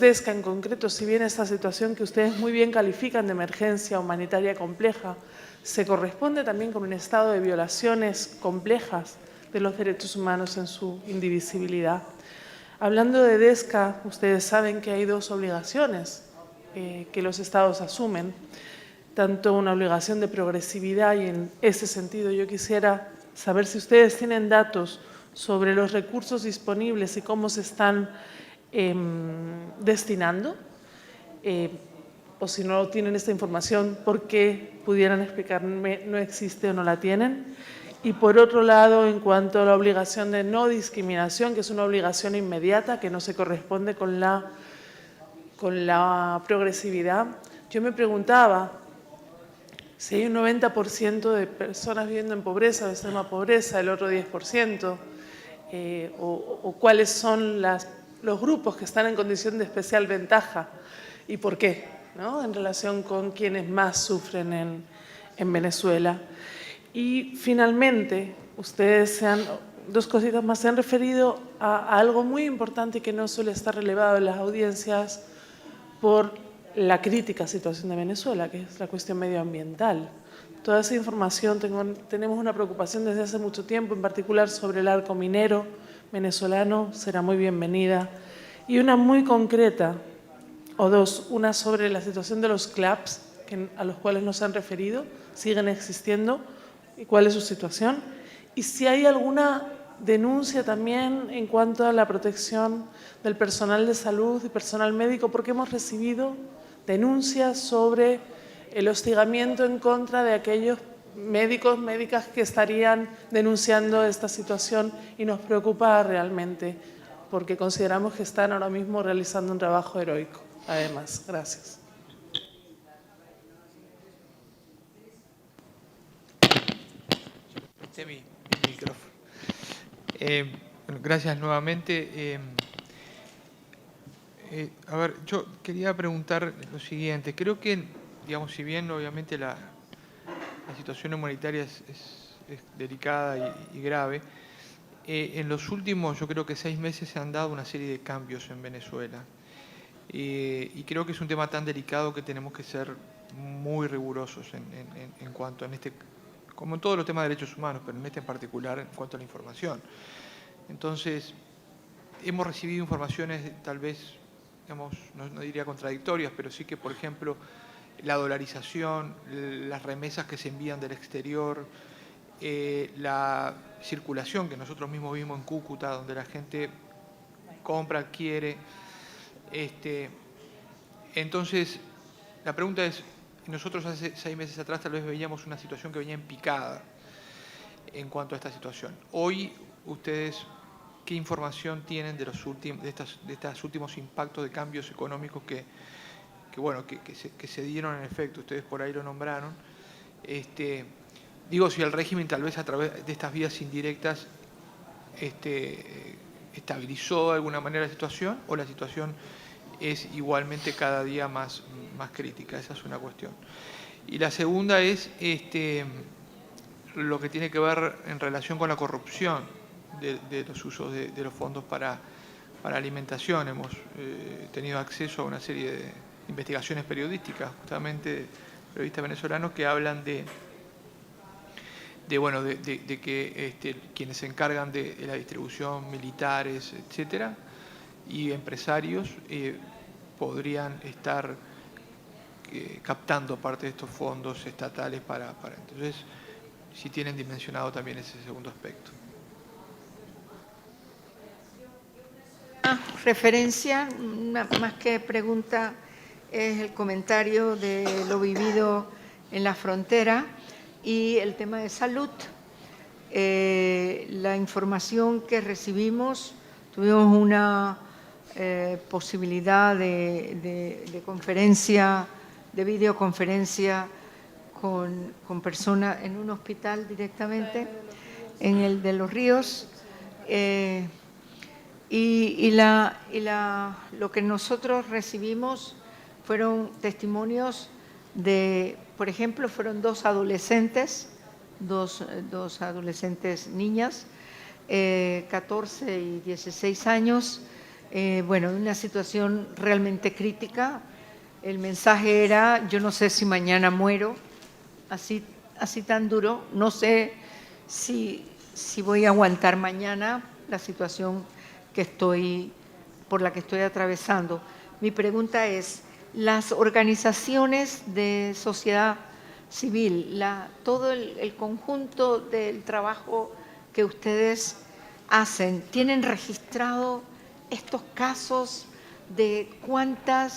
Speaker 9: DESCA en concreto, si bien esta situación que ustedes muy bien califican de emergencia humanitaria compleja, se corresponde también con un estado de violaciones complejas de los derechos humanos en su indivisibilidad. Hablando de DESCA, ustedes saben que hay dos obligaciones que los estados asumen, tanto una obligación de progresividad, y en ese sentido yo quisiera saber si ustedes tienen datos sobre los recursos disponibles y cómo se están destinando, o si no tienen esta información, ¿por qué pudieran explicarme no existe o no la tienen? Y por otro lado, en cuanto a la obligación de no discriminación, que es una obligación inmediata, que no se corresponde con la progresividad, yo me preguntaba si hay un 90% de personas viviendo en pobreza o extrema pobreza, el otro 10%, o cuáles son los grupos que están en condición de especial ventaja y por qué, ¿no?, en relación con quienes más sufren en Venezuela. Y finalmente, ustedes dos cositas más, se han referido a algo muy importante que no suele estar relevado en las audiencias por la crítica situación de Venezuela, que es la cuestión medioambiental. Toda esa información, tenemos una preocupación desde hace mucho tiempo, en particular sobre el arco minero venezolano, será muy bienvenida. Y una muy concreta, o dos, una sobre la situación de los CLAPS, a los cuales nos han referido, siguen existiendo, y cuál es su situación. Y si hay alguna denuncia también en cuanto a la protección del personal de salud y personal médico, porque hemos recibido denuncias sobre el hostigamiento en contra de aquellos médicos, médicas que estarían denunciando esta situación, y nos preocupa realmente porque consideramos que están ahora mismo realizando un trabajo heroico. Además, gracias.
Speaker 10: Mi micrófono. Bueno, gracias nuevamente. A ver, yo quería preguntar lo siguiente. Creo que, digamos, si bien obviamente la situación humanitaria es delicada y grave, en los últimos, yo creo que 6 meses se han dado una serie de cambios en Venezuela. Y creo que es un tema tan delicado que tenemos que ser muy rigurosos en cuanto a como en todos los temas de derechos humanos, pero en este en particular en cuanto a la información. Entonces, hemos recibido informaciones tal vez, digamos, no diría contradictorias, pero sí que, por ejemplo, la dolarización, las remesas que se envían del exterior, la circulación que nosotros mismos vimos en Cúcuta, donde la gente compra, adquiere. Entonces, la pregunta es, nosotros hace 6 meses atrás tal vez veíamos una situación que venía en picada. en cuanto a esta situación. Hoy, ustedes, ¿qué información tienen de estos últimos impactos de cambios económicos que se dieron en efecto? Ustedes por ahí lo nombraron. Digo, si el régimen tal vez a través de estas vías indirectas estabilizó de alguna manera la situación, o la situación es igualmente cada día más crítica. Esa es una cuestión. Y la segunda es lo que tiene que ver en relación con la corrupción de los usos de los fondos para alimentación. Hemos tenido acceso a una serie de investigaciones periodísticas, justamente periodistas venezolanos, que hablan de que quienes se encargan de la distribución, militares, etcétera, y empresarios podrían estar captando parte de estos fondos estatales para entonces, si tienen dimensionado también ese segundo aspecto.
Speaker 2: Referencia, más que pregunta, es el comentario de lo vivido en la frontera y el tema de salud. La información que recibimos, tuvimos una posibilidad de conferencia, de videoconferencia con personas en un hospital directamente, en el de Los Ríos, lo que nosotros recibimos fueron testimonios de, por ejemplo, fueron dos adolescentes niñas, 14 y 16 años, en una situación realmente crítica. El mensaje era: yo no sé si mañana muero, así tan duro, no sé si voy a aguantar mañana la situación por la que estoy atravesando. Mi pregunta es, las organizaciones de sociedad civil, todo el conjunto del trabajo que ustedes hacen, ¿tienen registrado estos casos de cuánta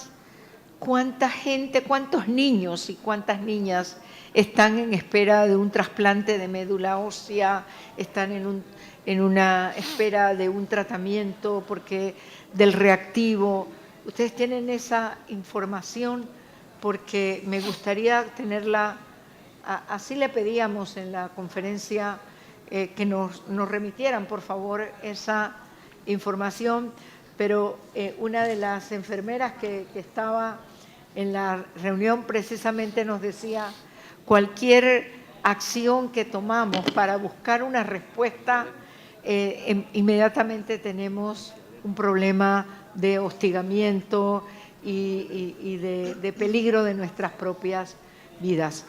Speaker 2: gente, cuántos niños y cuántas niñas están en espera de un trasplante de médula ósea, están en una espera de un tratamiento del reactivo? ¿Ustedes tienen esa información? Porque me gustaría tenerla. Así le pedíamos en la conferencia que nos remitieran, por favor, esa información, pero una de las enfermeras que estaba en la reunión precisamente nos decía: cualquier acción que tomamos para buscar una respuesta, inmediatamente tenemos un problema de hostigamiento y de peligro de nuestras propias vidas.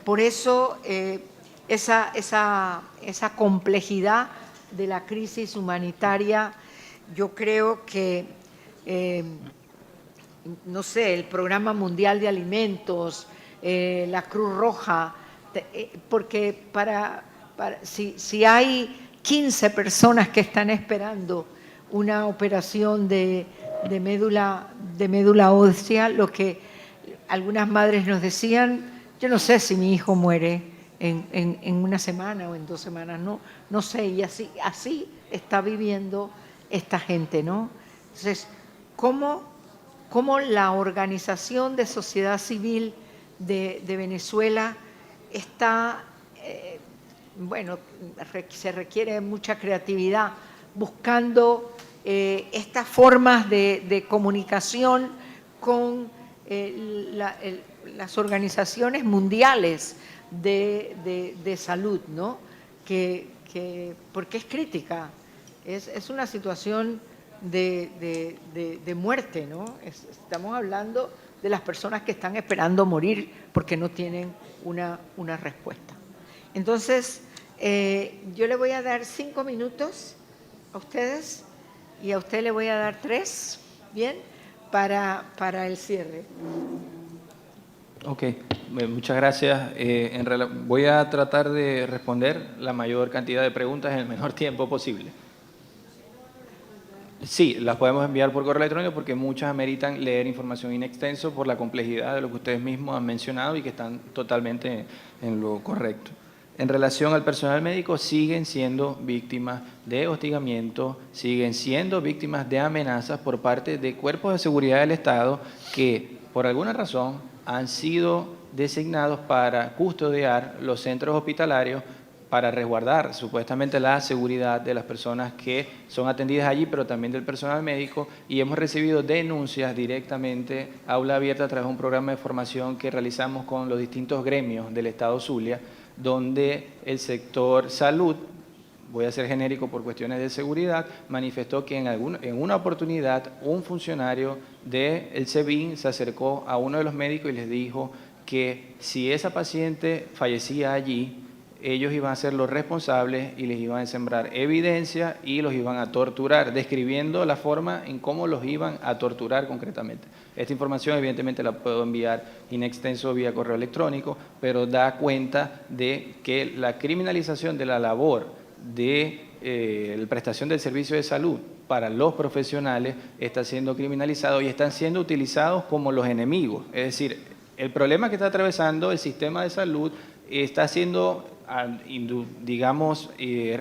Speaker 2: Por eso, esa complejidad de la crisis humanitaria, yo creo que, no sé, el Programa Mundial de Alimentos, la Cruz Roja, porque si hay 15 personas que están esperando una operación de médula ósea, lo que algunas madres nos decían: yo no sé si mi hijo muere en una semana o en 2 semanas, no sé, y así está viviendo esta gente, ¿no? Entonces, ¿cómo la organización de sociedad civil de Venezuela está, se requiere mucha creatividad buscando estas formas de comunicación con las organizaciones mundiales de salud, ¿no? Porque es crítica, es una situación de muerte, ¿no? Estamos hablando de las personas que están esperando morir porque no tienen una respuesta. Entonces, yo le voy a dar 5 minutos a ustedes y a usted le voy a dar 3, ¿bien? Para el cierre.
Speaker 3: Ok, muchas gracias. Voy a tratar de responder la mayor cantidad de preguntas en el menor tiempo posible. Sí, las podemos enviar por correo electrónico porque muchas ameritan leer información in extenso por la complejidad de lo que ustedes mismos han mencionado y que están totalmente en lo correcto. En relación al personal médico, siguen siendo víctimas de hostigamiento, siguen siendo víctimas de amenazas por parte de cuerpos de seguridad del Estado que, por alguna razón, han sido designados para custodiar los centros hospitalarios, para resguardar supuestamente la seguridad de las personas que son atendidas allí, pero también del personal médico, y hemos recibido denuncias directamente a Aula Abierta a través de un programa de formación que realizamos con los distintos gremios del Estado Zulia, donde el sector salud, voy a ser genérico por cuestiones de seguridad, manifestó que en una oportunidad un funcionario del SEBIN se acercó a uno de los médicos y les dijo que si esa paciente fallecía allí, ellos iban a ser los responsables y les iban a sembrar evidencia y los iban a torturar, describiendo la forma en cómo los iban a torturar concretamente. Esta información evidentemente la puedo enviar in extenso vía correo electrónico, pero da cuenta de que la criminalización de la labor de la prestación del servicio de salud para los profesionales está siendo criminalizado y están siendo utilizados como los enemigos. Es decir, el problema que está atravesando el sistema de salud está siendo, digamos,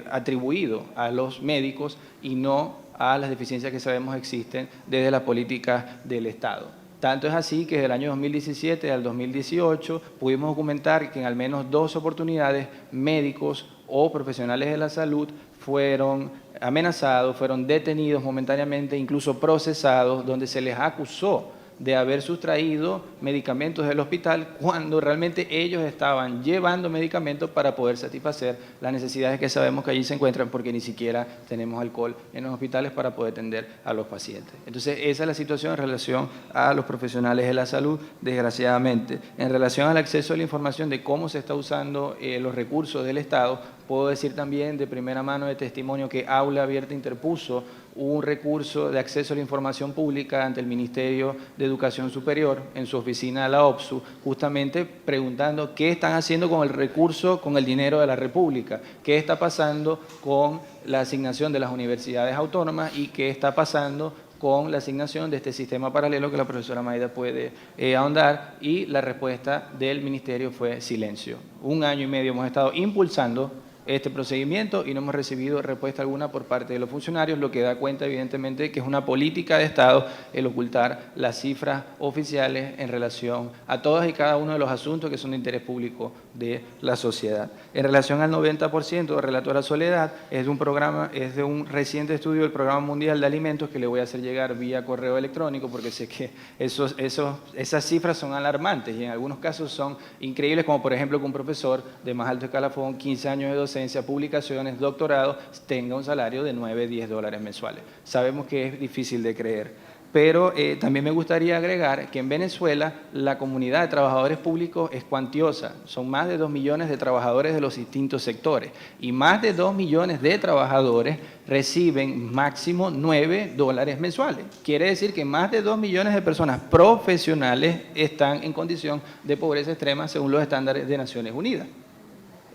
Speaker 3: atribuido a los médicos y no a las deficiencias que sabemos existen desde la política del Estado. Tanto es así que desde el año 2017 al 2018 pudimos documentar que en al menos 2 oportunidades médicos o profesionales de la salud fueron amenazados, fueron detenidos momentáneamente, incluso procesados, donde se les acusó de haber sustraído medicamentos del hospital cuando realmente ellos estaban llevando medicamentos para poder satisfacer las necesidades que sabemos que allí se encuentran, porque ni siquiera tenemos alcohol en los hospitales para poder atender a los pacientes. Entonces, esa es la situación en relación a los profesionales de la salud, desgraciadamente. En relación al acceso a la información de cómo se está usando los recursos del Estado, puedo decir también de primera mano de testimonio que Aula Abierta interpuso un recurso de acceso a la información pública ante el Ministerio de Educación Superior en su oficina de la OPSU, justamente preguntando qué están haciendo con el recurso, con el dinero de la República, qué está pasando con la asignación de las universidades autónomas y qué está pasando con la asignación de este sistema paralelo que la profesora Mayda puede ahondar, y la respuesta del Ministerio fue silencio. 1 año y medio hemos estado impulsando este procedimiento y no hemos recibido respuesta alguna por parte de los funcionarios, lo que da cuenta evidentemente que es una política de Estado el ocultar las cifras oficiales en relación a todos y cada uno de los asuntos que son de interés público de la sociedad. En relación al 90%, relatora Soledad, es de un reciente estudio del Programa Mundial de Alimentos que le voy a hacer llegar vía correo electrónico, porque sé que esas cifras son alarmantes y en algunos casos son increíbles, como por ejemplo que un profesor de más alto escalafón, 15 años de docencia, publicaciones, doctorado, tenga un salario de $9–10 mensuales. Sabemos que es difícil de creer, pero también me gustaría agregar que en Venezuela la comunidad de trabajadores públicos es cuantiosa. Son más de 2 millones de trabajadores de los distintos sectores y más de 2 millones de trabajadores reciben máximo $9 mensuales. Quiere decir que más de 2 millones de personas profesionales están en condición de pobreza extrema según los estándares de Naciones Unidas.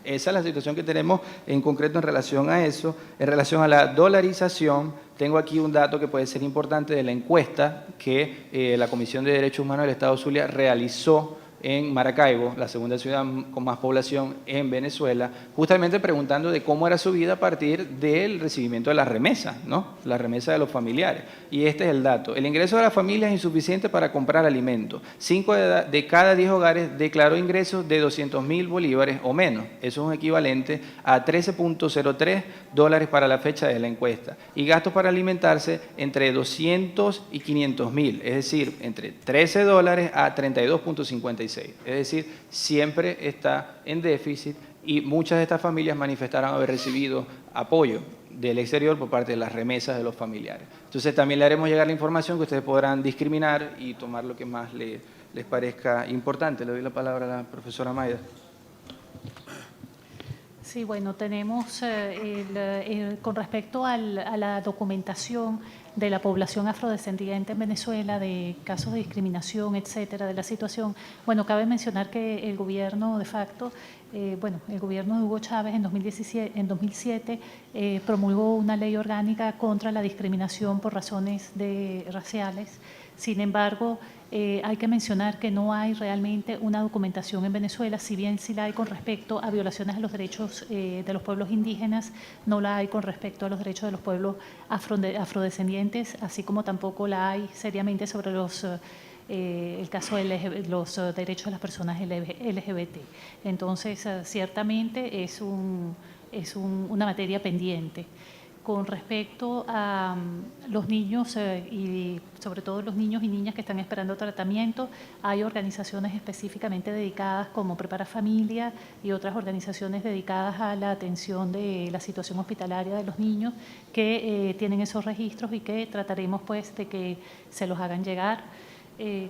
Speaker 3: Esa es la situación que tenemos en concreto en relación a eso. En relación a la dolarización, tengo aquí un dato que puede ser importante de la encuesta que la Comisión de Derechos Humanos del Estado Zulia realizó en Maracaibo, la segunda ciudad con más población en Venezuela, justamente preguntando de cómo era su vida a partir del recibimiento de las remesas, ¿no? La remesa de los familiares. Y este es el dato. El ingreso de la familia es insuficiente para comprar alimentos. 5 de cada 10 hogares declaró ingresos de 200.000 bolívares o menos. Eso es un equivalente a $13.03 para la fecha de la encuesta. Y gastos para alimentarse entre 200 y 500.000, es decir, entre $13 a 32.56. Es decir, siempre está en déficit y muchas de estas familias manifestaron haber recibido apoyo del exterior por parte de las remesas de los familiares. Entonces también le haremos llegar la información que ustedes podrán discriminar y tomar lo que más les parezca importante. Le doy la palabra a la profesora Mayda.
Speaker 1: Sí, bueno, tenemos con respecto a la documentación de la población afrodescendiente en Venezuela, de casos de discriminación, etcétera, de la situación. Bueno, cabe mencionar que el gobierno de facto, el gobierno de Hugo Chávez en 2007 promulgó una ley orgánica contra la discriminación por razones raciales, Sin embargo, hay que mencionar que no hay realmente una documentación en Venezuela, si bien sí la hay con respecto a violaciones a los derechos de los pueblos indígenas, no la hay con respecto a los derechos de los pueblos afrodescendientes, así como tampoco la hay seriamente sobre el caso de los derechos de las personas LGBT. Entonces, ciertamente es una materia pendiente. Con respecto a los niños y sobre todo los niños y niñas que están esperando tratamiento, hay organizaciones específicamente dedicadas como Prepara Familia y otras organizaciones dedicadas a la atención de la situación hospitalaria de los niños que tienen esos registros y que trataremos pues de que se los hagan llegar.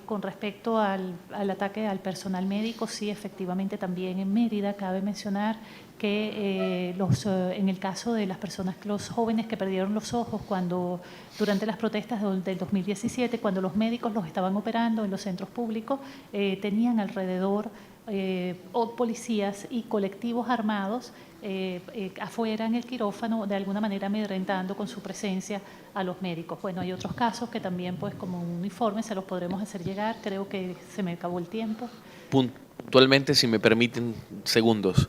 Speaker 1: Con respecto al ataque al personal médico, sí, efectivamente también en Mérida cabe mencionar que en el caso de las personas, los jóvenes que perdieron los ojos durante las protestas del 2017, cuando los médicos los estaban operando en los centros públicos, tenían alrededor policías y colectivos armados afuera en el quirófano, de alguna manera amedrentando con su presencia a los médicos. Bueno, hay otros casos que también, pues, como un informe, se los podremos hacer llegar. Creo que se me acabó el tiempo.
Speaker 6: Puntualmente, si me permiten segundos.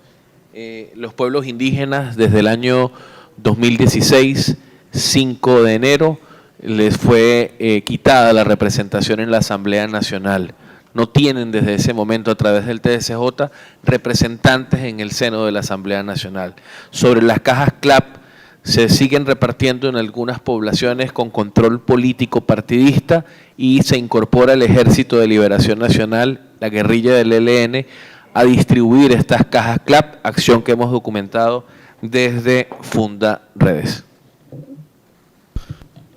Speaker 6: Los pueblos indígenas, desde el año 2016, 5 de enero, les fue quitada la representación en la Asamblea Nacional. No tienen desde ese momento, a través del TSJ, representantes en el seno de la Asamblea Nacional. Sobre las cajas CLAP, se siguen repartiendo en algunas poblaciones con control político partidista y se incorpora el Ejército de Liberación Nacional, la guerrilla del ELN, a distribuir estas cajas CLAP, acción que hemos documentado desde Funda Redes.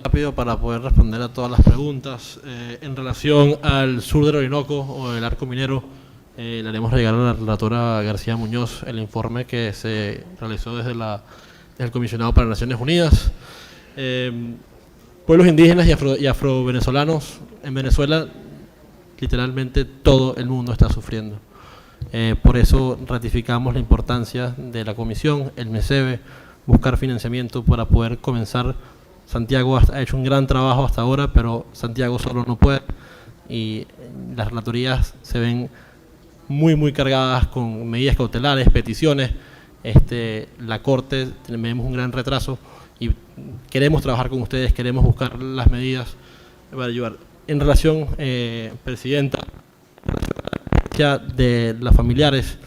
Speaker 7: Rápido para poder responder a todas las preguntas. En relación al sur del Orinoco o el arco minero, le haremos llegar a la relatora García Muñoz el informe que se realizó desde el Comisionado para las Naciones Unidas. Pueblos indígenas y afrovenezolanos en Venezuela, literalmente todo el mundo está sufriendo. Por eso ratificamos la importancia de la comisión, el MESEBE, buscar financiamiento para poder comenzar. Santiago ha hecho un gran trabajo hasta ahora, pero Santiago solo no puede y las relatorías se ven muy cargadas con medidas cautelares, peticiones. La Corte, tenemos un gran retraso y queremos trabajar con ustedes, queremos buscar las medidas para ayudar. En relación, Presidenta, de las familiares,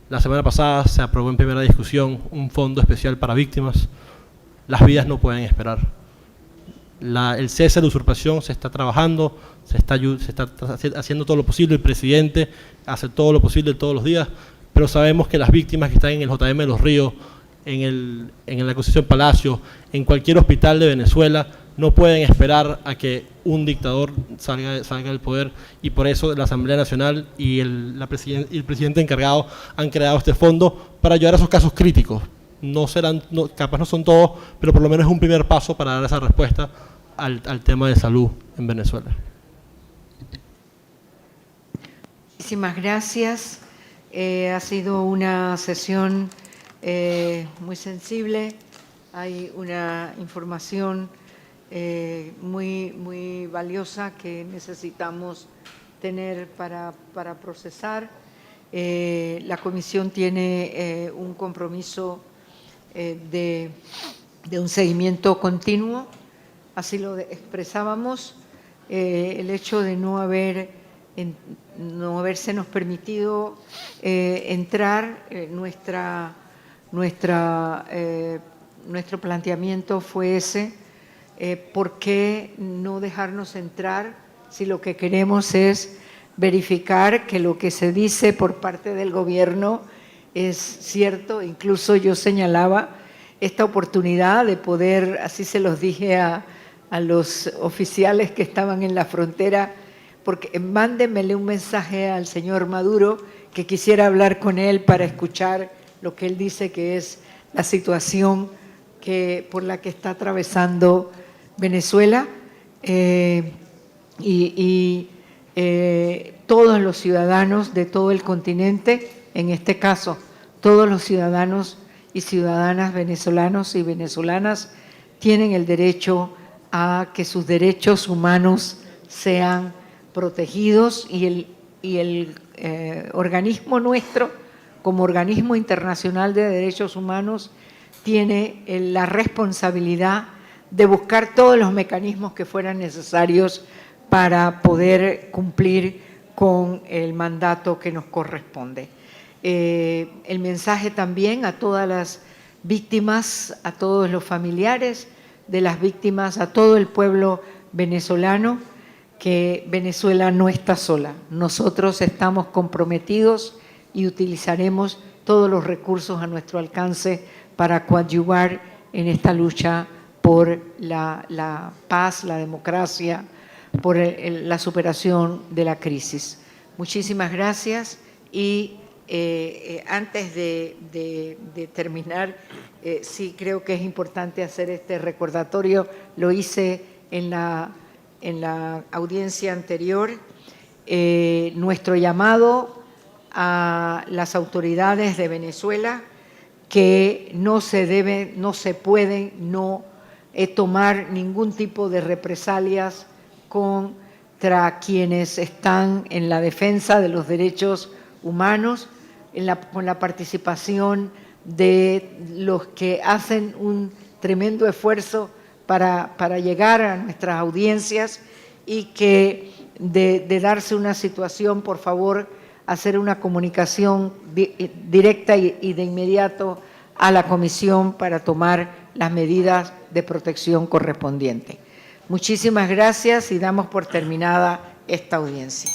Speaker 7: la semana pasada se aprobó en primera discusión un fondo especial para víctimas. Las vidas no pueden esperar. El cese de usurpación se está trabajando, se está haciendo todo lo posible, el presidente hace todo lo posible todos los días, pero sabemos que las víctimas que están en el JM de Los Ríos, en la Constitución Palacio, en cualquier hospital de Venezuela, no pueden esperar a que un dictador salga del poder, y por eso la Asamblea Nacional y el presidente encargado han creado este fondo para ayudar a esos casos críticos. Capaz no son todos, pero por lo menos es un primer paso para dar esa respuesta al tema de salud en Venezuela.
Speaker 2: Muchísimas gracias. Ha sido una sesión muy sensible. Hay una información muy valiosa que necesitamos tener para procesar. La comisión tiene un compromiso de un seguimiento continuo, así lo expresábamos. El hecho de no habérsenos permitido entrar, nuestro planteamiento fue ese. ¿Por qué no dejarnos entrar si lo que queremos es verificar que lo que se dice por parte del gobierno es cierto? Incluso yo señalaba esta oportunidad de poder, así se los dije a los oficiales que estaban en la frontera, porque mándenmele un mensaje al señor Maduro que quisiera hablar con él para escuchar lo que él dice que es la situación por la que está atravesando Venezuela, todos los ciudadanos de todo el continente, en este caso todos los ciudadanos y ciudadanas venezolanos y venezolanas tienen el derecho a que sus derechos humanos sean protegidos y el organismo nuestro, como organismo internacional de derechos humanos, tiene la responsabilidad de buscar todos los mecanismos que fueran necesarios para poder cumplir con el mandato que nos corresponde. El mensaje también a todas las víctimas, a todos los familiares de las víctimas, a todo el pueblo venezolano, que Venezuela no está sola. Nosotros estamos comprometidos y utilizaremos todos los recursos a nuestro alcance para coadyuvar en esta lucha por la paz, la democracia, por la superación de la crisis. Muchísimas gracias y antes de terminar, sí creo que es importante hacer este recordatorio. Lo hice en la audiencia anterior. Nuestro llamado a las autoridades de Venezuela que no se pueden tomar ningún tipo de represalias contra quienes están en la defensa de los derechos humanos, con la participación de los que hacen un tremendo esfuerzo para llegar a nuestras audiencias y que de darse una situación, por favor, hacer una comunicación directa y de inmediato a la comisión para tomar las medidas de protección correspondientes. Muchísimas gracias y damos por terminada esta audiencia.